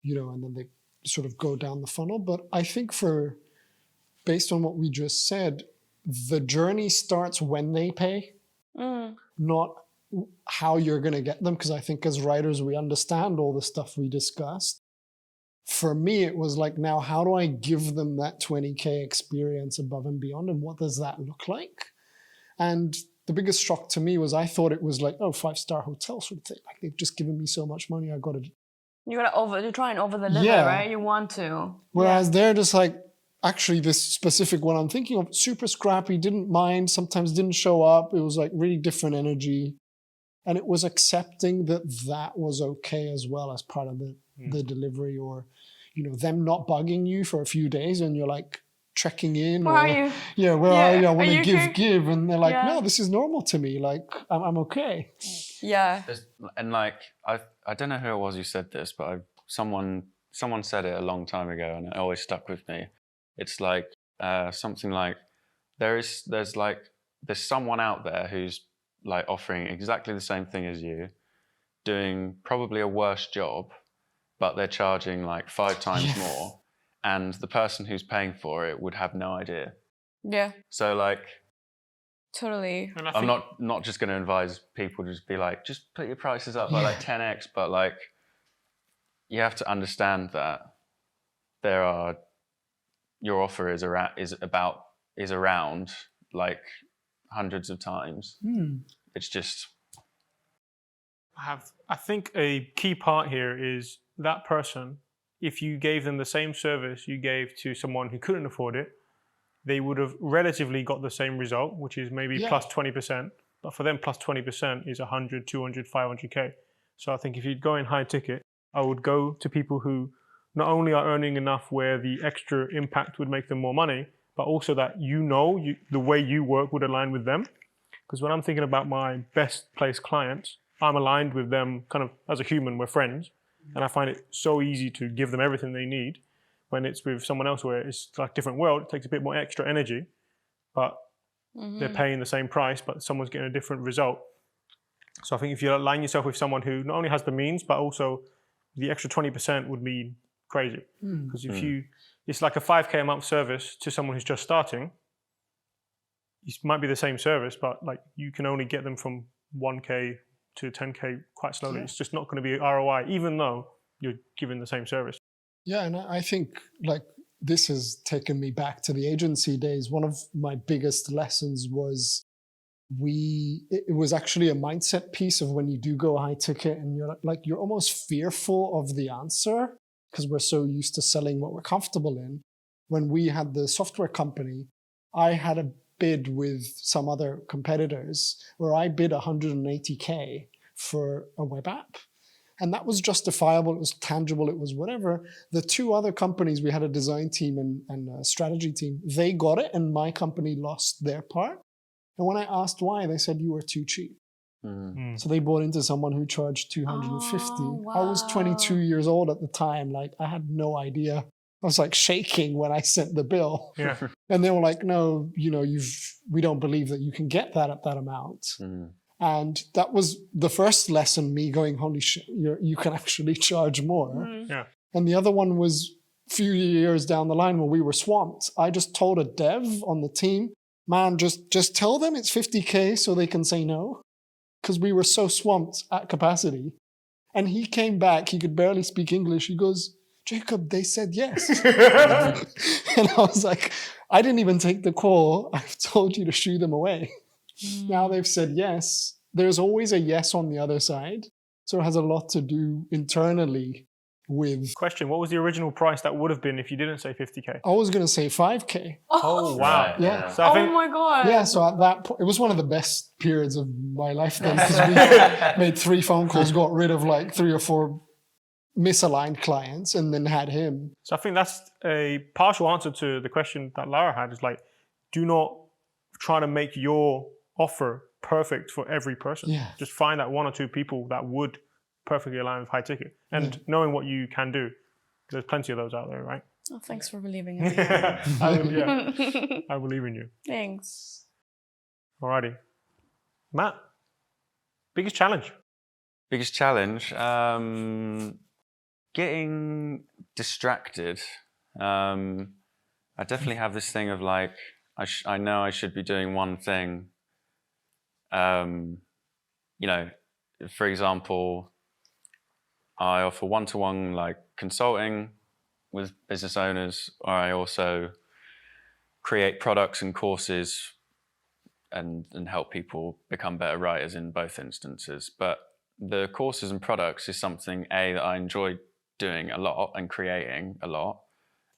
and then they sort of go down the funnel. But I think based on what we just said, the journey starts when they pay, not how you're going to get them. Because I think as writers, we understand all the stuff we discussed. For me, it was like, now, how do I give them that 20K experience above and beyond? And what does that look like? And the biggest shock to me was I thought it was like, 5-star hotel sort of thing. Like they've just given me so much money, I got to. You try and over the limit, right? You want to. Whereas they're just like, actually, this specific one I'm thinking of, super scrappy, didn't mind, sometimes didn't show up. It was like really different energy. And it was accepting that was okay as well as part of the delivery, or, them not bugging you for a few days and you're like checking in. Where are you? Yeah, where are you? I want Are to you give. And they're like, no, this is normal to me. Like, I'm okay. Yeah. And like, I don't know who it was who said this, but someone said it a long time ago and it always stuck with me. It's like something like there's someone out there who's like offering exactly the same thing as you, doing probably a worse job, but they're charging like 5 times more, and the person who's paying for it would have no idea. Yeah. So like, totally. I'm not just going to advise people to just be like, just put your prices up by like 10x, but like, you have to understand that your offer is around like hundreds of times. It's just. I think a key part here is that person, if you gave them the same service you gave to someone who couldn't afford it, they would have relatively got the same result, which is maybe plus 20%. But for them, plus 20% is 100, 200, 500K. So I think if you'd go in high ticket, I would go to people who not only are earning enough where the extra impact would make them more money, but also that the way you work would align with them. Because when I'm thinking about my best placed clients, I'm aligned with them kind of as a human, we're friends. And I find it so easy to give them everything they need. When it's with someone else where it's like a different world, it takes a bit more extra energy, but they're paying the same price, but someone's getting a different result. So I think if you align yourself with someone who not only has the means, but also the extra 20% would mean crazy. Because it's like a 5K a month service to someone who's just starting. It might be the same service, but like you can only get them from 1K to 10K quite slowly. It's just not going to be ROI, even though you're giving the same service. Yeah, and I think like this has taken me back to the agency days. One of my biggest lessons was it was actually a mindset piece of when you do go high ticket and you're almost fearful of the answer because we're so used to selling what we're comfortable in. When we had the software company, I had a bid with some other competitors where I bid 180K for a web app. And that was justifiable, it was tangible, it was whatever. The two other companies, we had a design team and a strategy team, they got it and my company lost their part. And when I asked why, they said, you were too cheap. So they bought into someone who charged 250. Wow. I was 22 years old at the time. Like I had no idea. I was like shaking when I sent the bill. Yeah. And they were like, no, we don't believe that you can get that at that amount. And that was the first lesson, me going, holy shit, you can actually charge more. Yeah. And the other one was a few years down the line when we were swamped. I just told a dev on the team, man, just tell them it's 50K so they can say no. Because we were so swamped at capacity. And he came back, he could barely speak English. He goes, Jacob, they said yes. And I was like, I didn't even take the call. I've told you to shoo them away. Now they've said yes. There's always a yes on the other side. So it has a lot to do internally with... Question, what was the original price that would have been if you didn't say 50K? I was going to say 5K. Oh, wow. Right, Yeah. So I think, Oh my god. Yeah, so at that point, it was one of the best periods of my life then because we made 3 phone calls, got rid of like 3 or 4 misaligned clients and then had him. So I think that's a partial answer to the question that Lara had is like, do not try to make your offer perfect for every person. Yeah. Just find that 1 or 2 people that would perfectly align with high ticket and knowing what you can do. There's plenty of those out there, right? Oh, thanks for believing in me. I believe in you. Thanks. Alrighty. Matt, biggest challenge? Biggest challenge? Getting distracted. I definitely have this thing of like, I know I should be doing one thing. For example, I offer one-to-one like consulting with business owners, or I also create products and courses and help people become better writers in both instances. But the courses and products is something, A, that I enjoy doing a lot and creating a lot.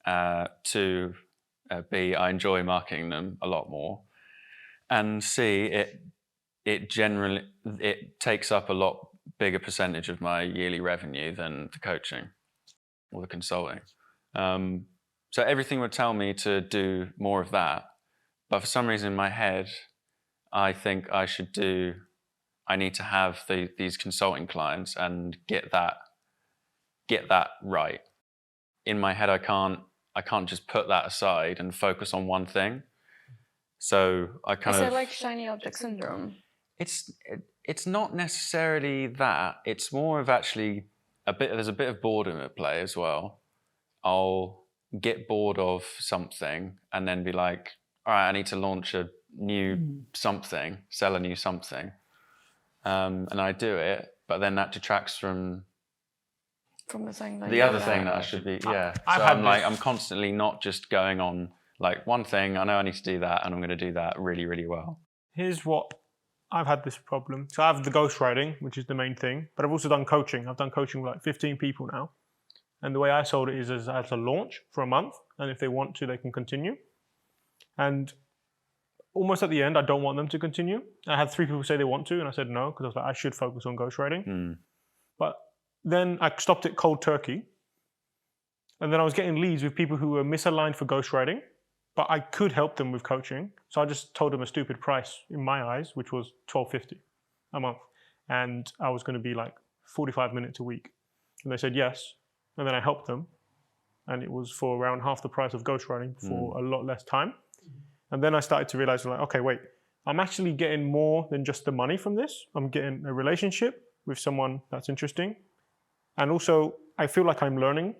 To B, I enjoy marketing them a lot more. And C, it takes up a lot bigger percentage of my yearly revenue than the coaching or the consulting. So everything would tell me to do more of that. But for some reason in my head, I think I need to have these consulting clients and get that right. In my head, I can't just put that aside and focus on one thing. So I kind Is of... it like shiny object syndrome? It's not necessarily that. It's more of actually there's a bit of boredom at play as well. I'll get bored of something and then be like, all right, I need to launch a new something, sell a new something. And I do it, but then that detracts from the thing that the other thing that I should be, yeah. So I'm constantly not just going on like one thing, I know I need to do that and I'm going to do that really, really well. Here's what I've had this problem. So I have the ghostwriting, which is the main thing, but I've also done coaching. I've done coaching with like 15 people now. And the way I sold it is as a launch for a month. And if they want to, they can continue. And almost at the end, I don't want them to continue. I had 3 people say they want to, and I said no, because I was like, I should focus on ghostwriting. But then I stopped it cold turkey. And then I was getting leads with people who were misaligned for ghostwriting, but I could help them with coaching. So I just told them a stupid price in my eyes, which was $12.50 a month. And I was going to be like 45 minutes a week. And they said yes. And then I helped them. And it was for around half the price of ghostwriting for a lot less time. And then I started to realize, like, okay, wait, I'm actually getting more than just the money from this. I'm getting a relationship with someone that's interesting. And also, I feel like I'm learning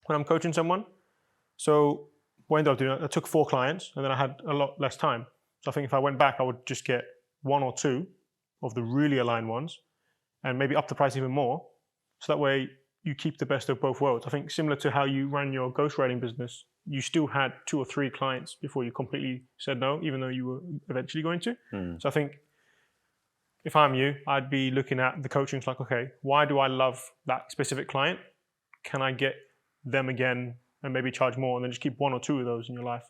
when I'm coaching someone. So what I ended up doing, I took 4 clients and then I had a lot less time. So I think if I went back, I would just get 1 or 2 of the really aligned ones and maybe up the price even more. So that way you keep the best of both worlds. I think similar to how you ran your ghostwriting business, you still had 2 or 3 clients before you completely said no, even though you were eventually going to. So I think if I'm you, I'd be looking at the coaching. It's like, okay, why do I love that specific client? Can I get them again and maybe charge more, and then just keep 1 or 2 of those in your life?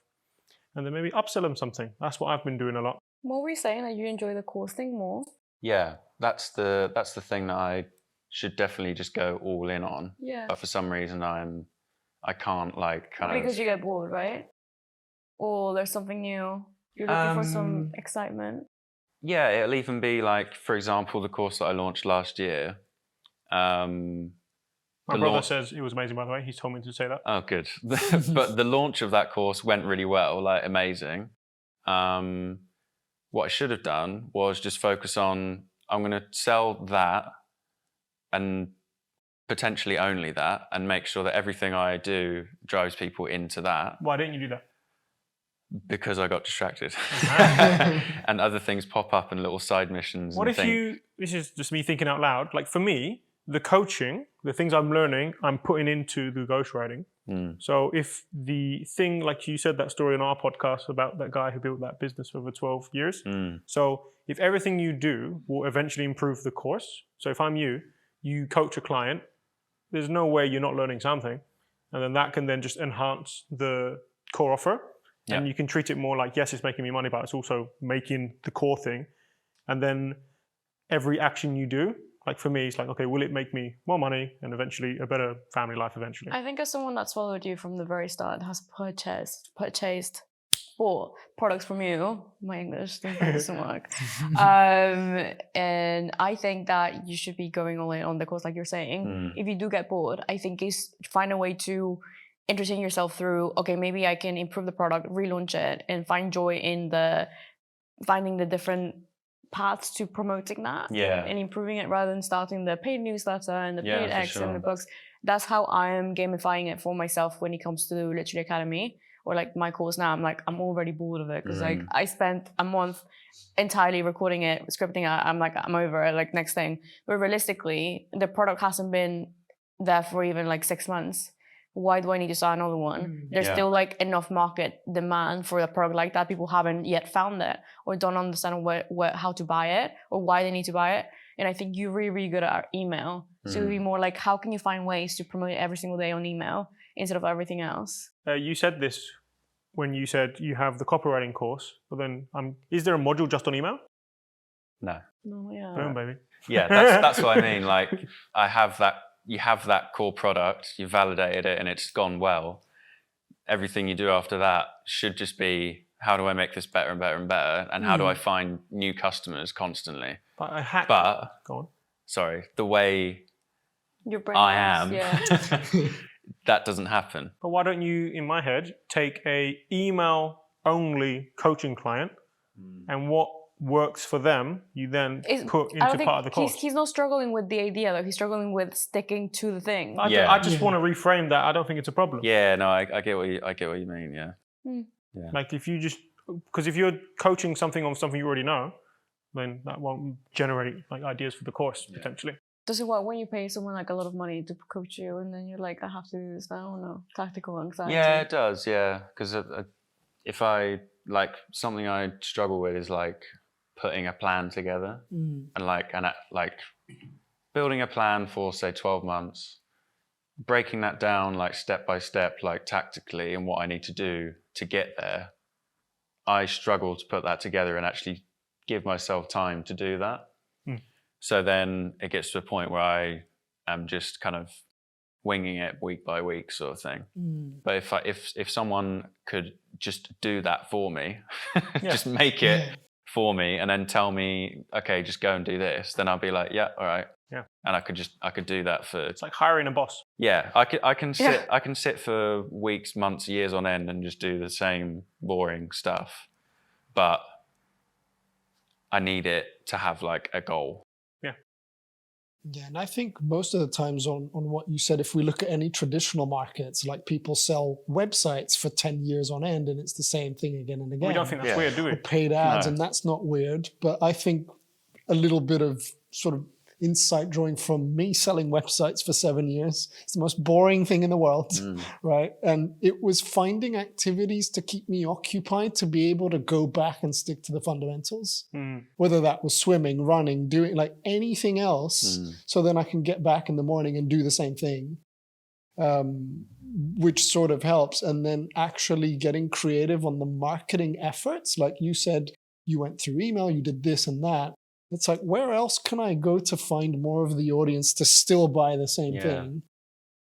And then maybe upsell them something. That's what I've been doing a lot. What were you saying, that you enjoy the course thing more? Yeah, that's the thing that I should definitely just go all in on. Yeah. But for some reason I can't like kind of... Because you get bored, right? Or there's something new. You're looking for some excitement. Yeah, it'll even be like, for example, the course that I launched last year. My brother says it was amazing, by the way. He's told me to say that. Oh, good. But the launch of that course went really well, like amazing. What I should have done was just focus on, I'm going to sell that and potentially only that, and make sure that everything I do drives people into that. Why didn't you do that? Because I got distracted. And other things pop up and little side missions. What if this is just me thinking out loud, like for me, the coaching, the things I'm learning, I'm putting into the ghostwriting. So if the thing, like you said that story in our podcast about that guy who built that business for over 12 years. So if everything you do will eventually improve the course. So if I'm you coach a client, there's no way you're not learning something. And then that can then just enhance the core offer. Yeah. And you can treat it more like, yes, it's making me money, but it's also making the core thing. And then every action you do, like for me, it's like, okay, will it make me more money and eventually a better family life eventually? I think as someone that followed you from the very start, has bought products from you, my English doesn't work. And I think that you should be going all in on the course, like you're saying. If you do get bored, I think is find a way to entertain yourself through, okay, maybe I can improve the product, relaunch it, and find joy in finding the different paths to promoting that and improving it, rather than starting the paid newsletter and the paid X and the books. That's how I am gamifying it for myself when it comes to Literary Academy or like my course now. I'm already bored of it because like I spent a month entirely recording it, scripting it. I'm over it, like next thing. But realistically, the product hasn't been there for even like 6 months. Why do I need to start another one? There's still like enough market demand for a product like that. People haven't yet found it or don't understand how to buy it or why they need to buy it. And I think you're really, really good at our email. So it'd be more like, how can you find ways to promote it every single day on email instead of everything else? You said this when you said you have the copywriting course, but then is there a module just on email? No. No, yeah. Boom, baby. Yeah, that's what I mean. Like I have that. You have that core product, you validated it and it's gone well. Everything you do after that should just be, how do I make this better and better and better? And how do I find new customers constantly? But I hack. Go on. Sorry, the way Your brain I am, yeah. that doesn't happen. But why don't you, in my head, take a email only coaching client and what works for them, you then put into part of the course. He's not struggling with the idea though. He's struggling with sticking to the thing. I just want to reframe that. I don't think it's a problem. Yeah, no, I get what you mean. Yeah. Yeah. Like if you just, because if you're coaching something on something you already know, then that won't generate like ideas for the course potentially. Does it work when you pay someone like a lot of money to coach you and then you're like, I have to do this now? No, tactical anxiety. Yeah, it does. Yeah, because if I like something I struggle with is like putting a plan together and like building a plan for say 12 months breaking that down like step by step, like tactically, and what I need to do to get there, I struggle to put that together and actually give myself time to do that. So then it gets to a point where I am just kind of winging it week by week, sort of thing. But if someone could just do that for me, just make it for me, and then tell me, okay, just go and do this, then I'll be like, yeah, all right. Yeah. And I could do that for. It's like hiring a boss. Yeah, I can sit for weeks, months, years on end and just do the same boring stuff, but I need it to have like a goal. Yeah, and I think most of the times on what you said, if we look at any traditional markets, like people sell websites for 10 years on end and it's the same thing again and again. We don't think that's weird, do we? Or paid ads, No. and that's not weird. But I think a little bit of sort of insight drawing from me selling websites for 7 years. It's the most boring thing in the world, right? And it was finding activities to keep me occupied to be able to go back and stick to the fundamentals, whether that was swimming, running, doing like anything else. So then I can get back in the morning and do the same thing, which sort of helps. And then actually getting creative on the marketing efforts. Like you said, you went through email, you did this and that. It's like, where else can I go to find more of the audience to still buy the same thing?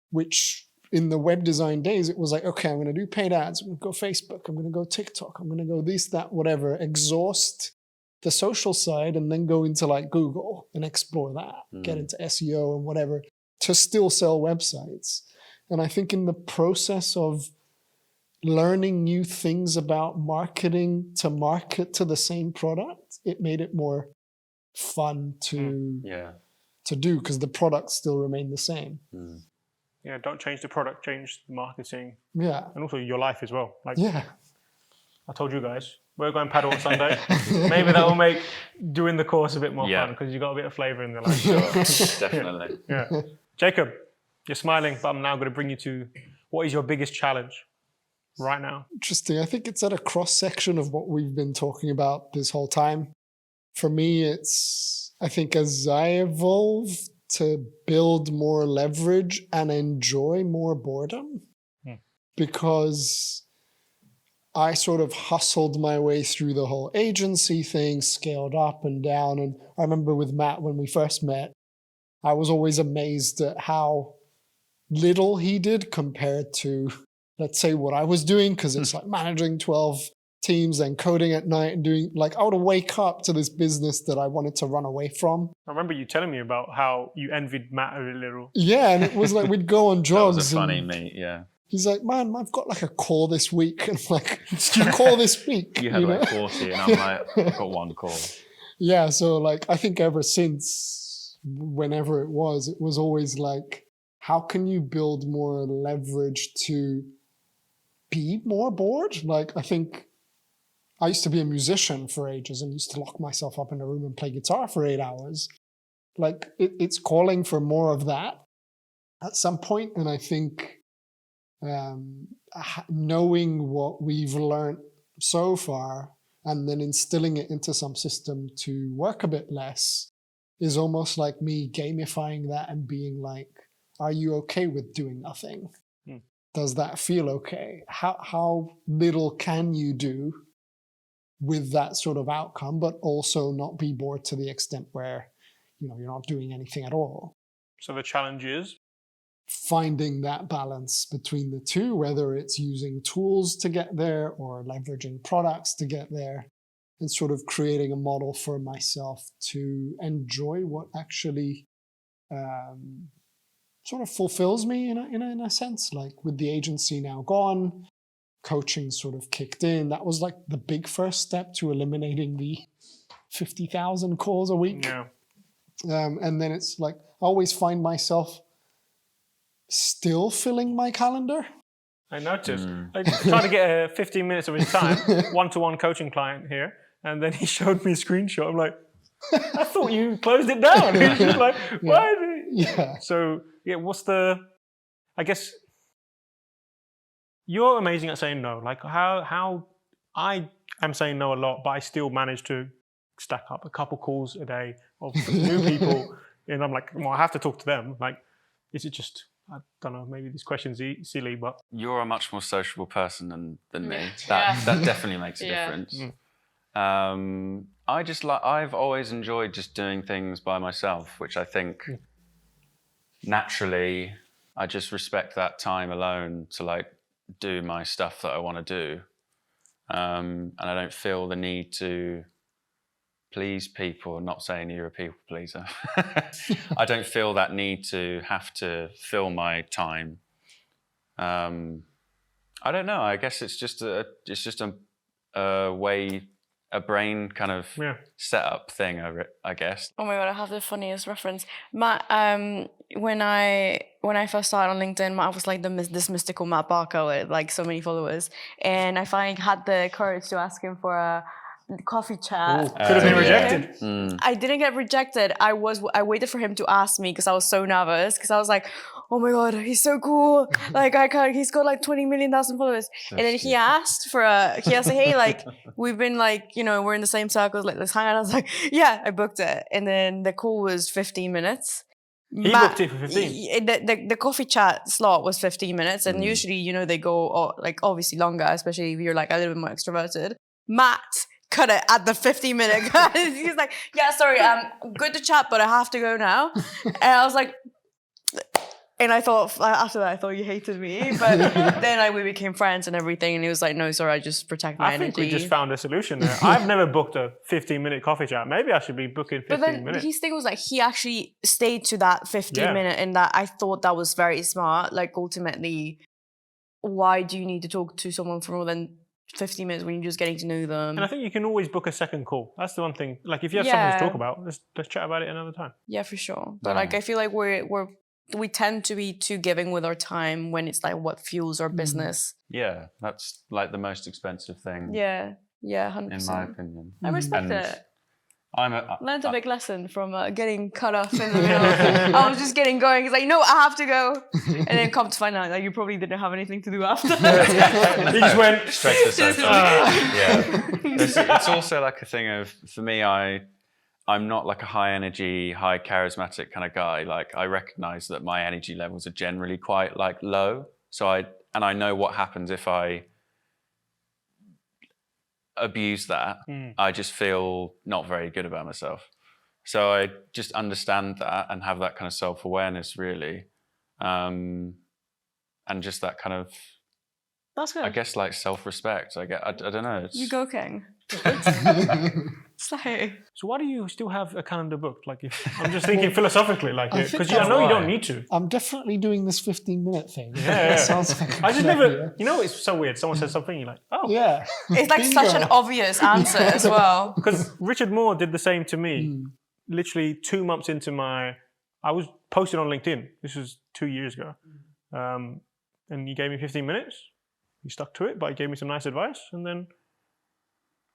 Which in the web design days, it was like, okay, I'm going to do paid ads. I'm going to go Facebook. I'm going to go TikTok. I'm going to go this, that, whatever. Exhaust the social side and then go into like Google and explore that. Get into SEO and whatever to still sell websites. And I think in the process of learning new things about marketing to market to the same product, it made it more fun to do because the products still remain the same. Yeah, don't change the product, change the marketing. Yeah. And also your life as well. Like Yeah. I told you guys, we're going paddle on Sunday. Maybe that will make doing the course a bit more fun because you got a bit of flavour in the life. Definitely. Yeah. Jacob, you're smiling, but I'm now going to bring you to what is your biggest challenge right now? Interesting. I think it's at a cross section of what we've been talking about this whole time. For me, it's, I think as I evolve to build more leverage and enjoy more boredom, because I sort of hustled my way through the whole agency thing, scaled up and down. And I remember with Matt, when we first met, I was always amazed at how little he did compared to, let's say, what I was doing, because it's like managing 12 teams and coding at night and doing, like, I would wake up to this business that I wanted to run away from. I remember you telling me about how you envied Matt a little. Yeah, and it was like we'd go on jogs. That was a funny meet, yeah. He's like, man, I've got like a call this week. And I'm like, a call this week? You had like 40 and I'm like, I've got one call. Yeah, so like, I think ever since, whenever it was always like, how can you build more leverage to be more bored? Like, I think I used to be a musician for ages and used to lock myself up in a room and play guitar for 8 hours. Like, it's calling for more of that at some point. And I think knowing what we've learned so far and then instilling it into some system to work a bit less is almost like me gamifying that and being like, are you okay with doing nothing? Does that feel okay? How little can you do with that sort of outcome, but also not be bored to the extent where, you know, you're not doing anything at all? So the challenge is finding that balance between the two, whether it's using tools to get there or leveraging products to get there, and sort of creating a model for myself to enjoy what actually sort of fulfills me in a sense. Like with the agency now gone, coaching sort of kicked in. That was like the big first step to eliminating the 50,000 calls a week. Yeah. And then it's like, I always find myself still filling my calendar. I noticed. I tried to get 15 minutes of his time, one-to-one coaching client here, and then he showed me a screenshot. I'm like, I thought you closed it down. He's just like, why? Yeah. So, yeah, I guess you're amazing at saying no. Like how I am saying no a lot, but I still manage to stack up a couple calls a day of new people. And I'm like, well, I have to talk to them. Like, is it just, I don't know, maybe this question's silly, but You're a much more sociable person than me. Yeah. That definitely makes a Yeah. difference. I've always enjoyed just doing things by myself, which I think naturally I just respect that time alone to like do my stuff that I want to do. And I don't feel the need to please people. I'm not saying you're a people pleaser. I don't feel that need to have to fill my time. I don't know. I guess it's just a way, a brain kind of setup thing over it, I guess. Oh my god, I have the funniest reference. Matt, when I first started on LinkedIn, Matt was like this mystical Matt Barker with like so many followers, and I finally had the courage to ask him for a coffee chat. Could have been rejected. I didn't get rejected. I waited for him to ask me because I was so nervous, because I was like, oh my god, he's so cool. Like he's got like 20 million followers. And then he asked, hey, like we've been like, we're in the same circles, like let's hang out. I was like, yeah, I booked it. And then the call was 15 minutes. He booked it for 15. The coffee chat slot was 15 minutes, and usually, they go like obviously longer, especially if you're like a little bit more extroverted. Matt cut it at the 15-minute. He's like, yeah, sorry, good to chat, but I have to go now. And I was like, and I thought, after that, I thought you hated me. But then we became friends and everything. And he was like, no, sorry, I just protect my energy. I think we just found a solution there. I've never booked a 15-minute coffee chat. Maybe I should be booking 15 minutes. But then his thing was like, he actually stayed to that 15-minute, and that I thought that was very smart. Like, ultimately, why do you need to talk to someone for more than 50 minutes when you're just getting to know them? And I think you can always book a second call. That's the one thing. Like, if you have something to talk about, let's chat about it another time. Yeah, for sure. But like, I feel like we tend to be too giving with our time when it's like what fuels our business. Yeah, that's like the most expensive thing. Yeah, 100%. In my opinion. I respect it. Learned a big lesson from getting cut off in the middle. I was just getting going. It's like, no, I have to go. And then come to find out that you probably didn't have anything to do after. He just went straight to the sofa. Yeah. It's also like a thing of, for me, I'm not like a high energy, high charismatic kind of guy. Like, I recognize that my energy levels are generally quite like low. So I know what happens if I abuse that. I just feel not very good about myself. So I just understand that and have that kind of self-awareness, really. And just that kind of, that's good. I guess, like self-respect. I don't know. You go, King. Slay. So why do you still have a calendar booked? Like, I'm just thinking philosophically, like, because I know you don't need to. I'm definitely doing this 15-minute thing. Yeah. Sounds like I just never, it's so weird. Someone says something, you're like, oh. Yeah. It's like such an obvious answer as well. Because Richard Moore did the same to me. Literally 2 months into I was posted on LinkedIn. This was 2 years ago. And he gave me 15 minutes. He stuck to it, but he gave me some nice advice. And then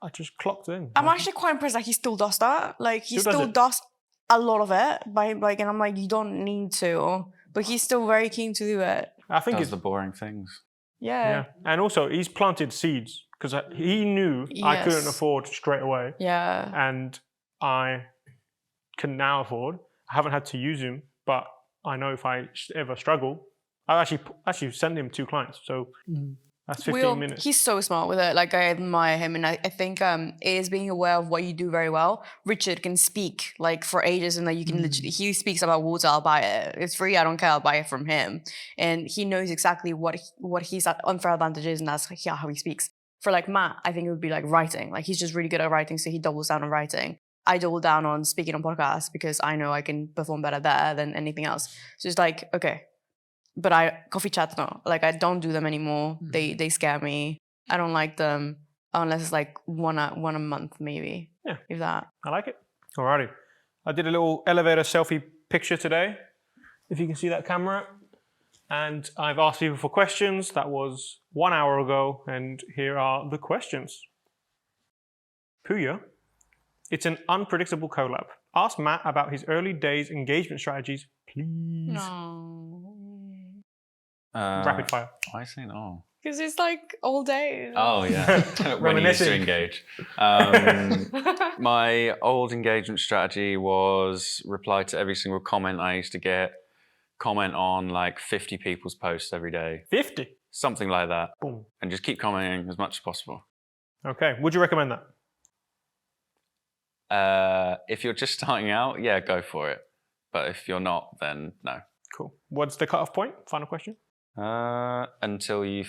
I just clocked in. I'm actually quite impressed that he still does that. Like, he still does a lot of it. And I'm like, you don't need to. But he's still very keen to do it. I think it's the boring things. Yeah. And also, he's planted seeds because he knew I couldn't afford straight away. Yeah. And I can now afford. I haven't had to use him, but I know if I ever struggle, I actually send him 2 clients. So that's 15 minutes. He's so smart with it. Like, I admire him, and I think it is being aware of what you do very well. Richard can speak like for ages, and like you can literally, he speaks about water, I'll buy it. It's free, I don't care, I'll buy it from him. And he knows exactly what his unfair advantage is, and that's how he speaks. For like Matt, I think it would be like writing. Like, he's just really good at writing, so he doubles down on writing. I double down on speaking on podcasts because I know I can perform better there than anything else. So it's like, okay. But coffee chats, no. Like, I don't do them anymore. They scare me. I don't like them unless it's like one a month, maybe. Yeah. If that. I like it. Alrighty. I did a little elevator selfie picture today, if you can see that camera. And I've asked people for questions. That was 1 hour ago. And here are the questions. Puya. It's an unpredictable collab. Ask Matt about his early days engagement strategies, please. No. Rapid fire. I say no. Because it's like all day. Oh, yeah. When you used to engage. My old engagement strategy was reply to every single comment I used to get, comment on like 50 people's posts every day, 50. something like that, Boom. and just keep commenting as much as possible. Okay. Would you recommend that? If you're just starting out, yeah, go for it. But if you're not, then no. Cool. What's the cutoff point? Final question. Until you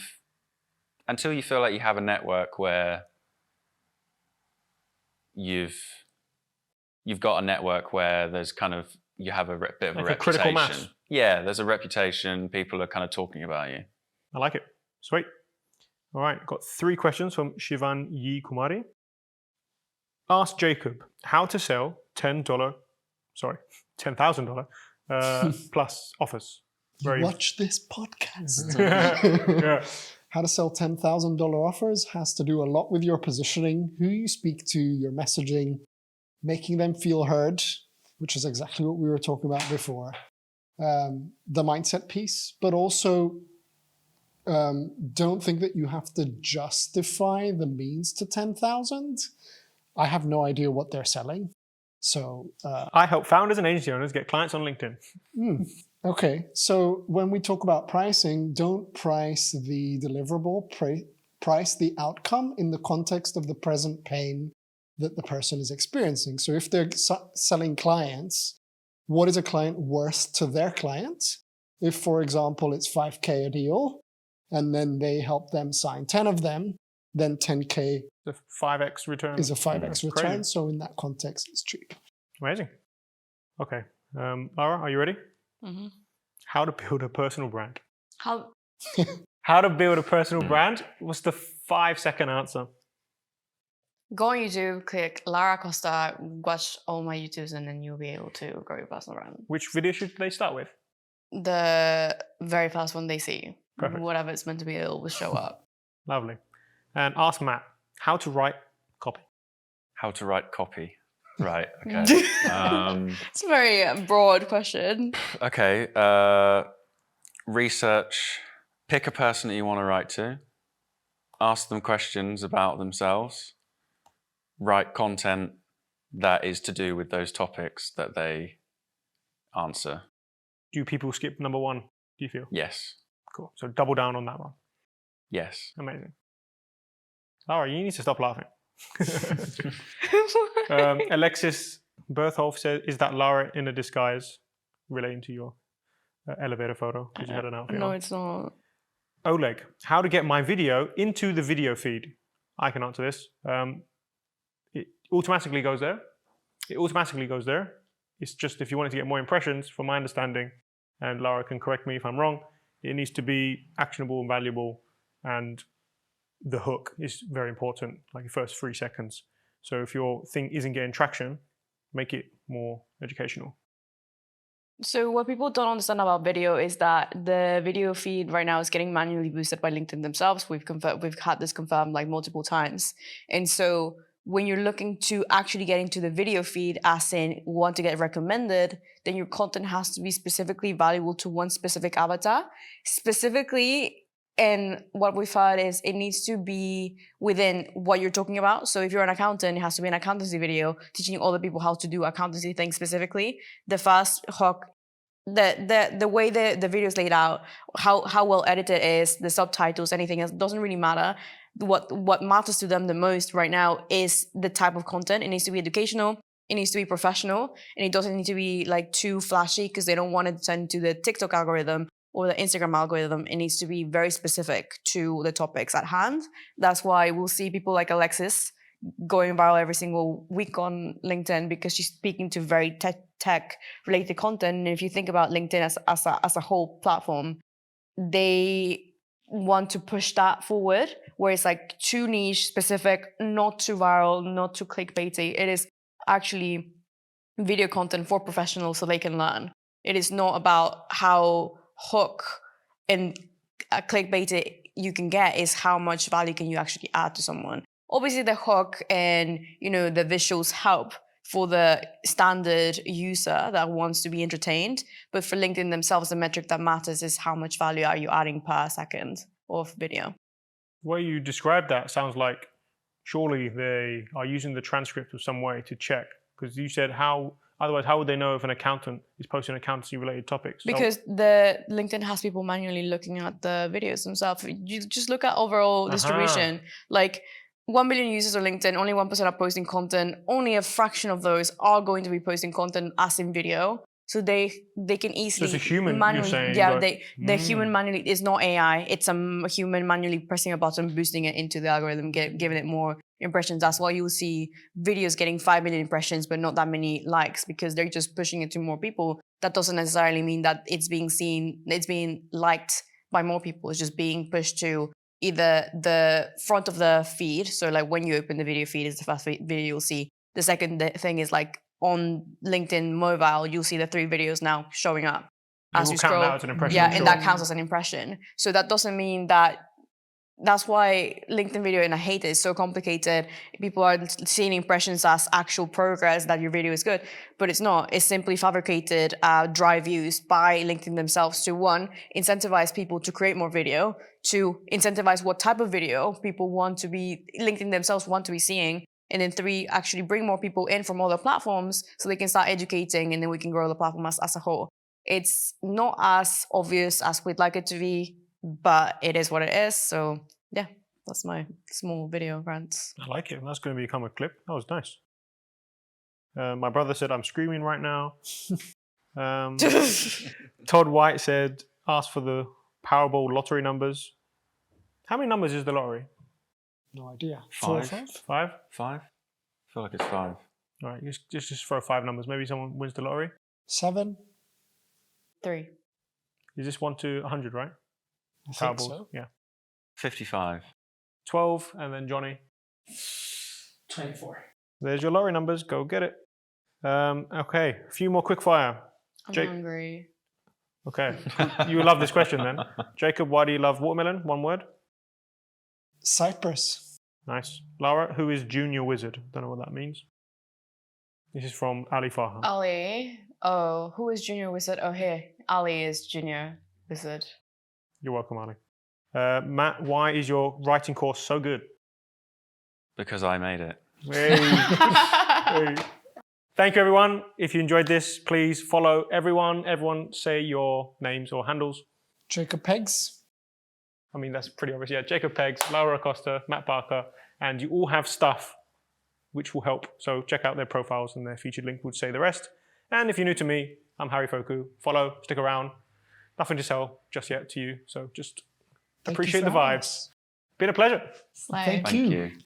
feel like you have a network where you've got a network where there's kind of you have a bit of Like a a critical reputation. mass. Yeah, there's a reputation. People are kind of talking about you. I like it. Sweet. All right. Got 3 questions from Shivan Yi Kumari. Ask Jacob how to sell $10,000 plus offers. Very Watch this podcast. yeah. How to sell $10,000 offers has to do a lot with your positioning, who you speak to, your messaging, making them feel heard, which is exactly what we were talking about before. The mindset piece, but also don't think that you have to justify the means to 10,000. I have no idea what they're selling. So I help founders and agency owners get clients on LinkedIn. Okay, so when we talk about pricing, don't price the deliverable, price the outcome in the context of the present pain that the person is experiencing. So if they're selling clients, what is a client worth to their client? If, for example, it's 5K a deal, and then they help them sign 10 of them, then 10K The 5x return is a 5x return. Crazy. So in that context, it's cheap. Amazing. Okay. Lara, are you ready? Mm-hmm. How to build a personal brand. How? How to build a personal brand was the 5-second answer. Go on YouTube, click Lara Acosta, watch all my YouTubes, and then you'll be able to grow your personal brand. Which video should they start with? The very first one they see. Perfect. Whatever it's meant to be, it will show up. Lovely. And ask Matt how to write copy. How to write copy. Right, okay. It's a very broad question. Okay, research, pick a person that you want to write to, ask them questions about themselves, write content that is to do with those topics that they answer. Do people skip number 1, do you feel? Yes, Cool. So double down on that one. yes. Amazing. Lara, you need to stop laughing. Alexis Bertholf says, is that Lara in a disguise relating to your elevator photo? Because you had an outfit No, on. it's not. Oleg, how to get my video into the video feed? I can answer this. It automatically goes there. It's just if you wanted to get more impressions, from my understanding, and Lara can correct me if I'm wrong, it needs to be actionable and valuable, and the hook is very important, like the first 3 seconds. So if your thing isn't getting traction, make it more educational. So what people don't understand about video is that the video feed right now is getting manually boosted by LinkedIn themselves. We've had this confirmed like multiple times. And so when you're looking to actually get into the video feed, as in want to get recommended, then your content has to be specifically valuable to one specific avatar. Specifically, and what we've heard is it needs to be within what you're talking about. So if you're an accountant, it has to be an accountancy video teaching other people how to do accountancy things specifically. The fast hook, the way the video is laid out, how well edited it is, the subtitles, anything else, doesn't really matter. What matters to them the most right now is the type of content. It needs to be educational. It needs to be professional. And it doesn't need to be like too flashy because they don't want it to turn into the TikTok algorithm or the Instagram algorithm. It needs to be very specific to the topics at hand. That's why we'll see people like Alexis going viral every single week on LinkedIn because she's speaking to very tech related content. And if you think about LinkedIn as a whole platform, they want to push that forward where it's like too niche specific, not too viral, not too clickbaity. It is actually video content for professionals so they can learn. It is not about how hook and clickbait you can get, is how much value can you actually add to someone. Obviously the hook and the visuals help for the standard user that wants to be entertained, but for LinkedIn themselves, the metric that matters is how much value are you adding per second of video. The way you describe that sounds like surely they are using the transcript of some way to check, because you said how Otherwise, how would they know if an accountant is posting accountancy-related topics? So- Because the LinkedIn has people manually looking at the videos themselves. You just look at overall distribution. Like 1 million users on LinkedIn, only 1% are posting content. Only a fraction of those are going to be posting content as in video. So they can easily it's a human, manually, you're saying, yeah, like- the human manually is not AI. It's a human manually pressing a button, boosting it into the algorithm, giving it more impressions. That's why you'll see videos getting 5 million impressions, but not that many likes, because they're just pushing it to more people. That doesn't necessarily mean that it's being seen, it's being liked by more people. It's just being pushed to either the front of the feed. So like when you open the video feed, is the first video you'll see. The second thing is like on LinkedIn mobile, you'll see the 3 videos now showing up It as will you count scroll. that as an impression, Yeah, I'm and sure. that counts as an impression. So that doesn't mean that. That's why LinkedIn video, and I hate it, it's so complicated. People are seeing impressions as actual progress that your video is good, but it's not. It's simply fabricated drive views by LinkedIn themselves to 1, incentivize people to create more video, 2, incentivize what type of video people want to be, LinkedIn themselves want to be seeing, and then 3, actually bring more people in from other platforms so they can start educating, and then we can grow the platform as a whole. It's not as obvious as we'd like it to be, but it is what it is. So yeah, that's my small video rant. I like it. That's going to become a clip. That was nice. My brother said, I'm screaming right now. Todd White said, ask for the Powerball lottery numbers. How many numbers is the lottery? No idea. 5. 4 or 5? 5? 5? I feel like it's 5. All right, just throw 5 numbers. Maybe someone wins the lottery. 7? 3. Is this 1 to 100, right? I think Powerballs. so. Yeah. 55. 12, and then Johnny. 24. There's your lottery numbers. Go get it. Okay, a few more quick fire. I'm Jake- hungry. Okay, you love this question then. Jacob, why do you love watermelon? One word. Cyprus. Nice. Lara, who is Junior Wizard? Don't know what that means. This is from Ali Farhan. Ali. Oh, who is Junior Wizard? Oh, here. Ali is Junior Wizard. You're welcome, Ali. Matt, why is your writing course so good? Because I made it. Hey. Hey. Thank you, everyone. If you enjoyed this, please follow everyone. Everyone say your names or handles. Jacob Pegs. I mean, that's pretty obvious. Yeah, Jacob Peggs, Lara Acosta, Matt Parker, and you all have stuff which will help. So check out their profiles, and their featured link would say the rest. And if you're new to me, I'm Harry Phokou. Follow, stick around. Nothing to sell just yet to you. So just Thank you appreciate for the having vibes. us. Been a pleasure. Slay. Thank Thank you.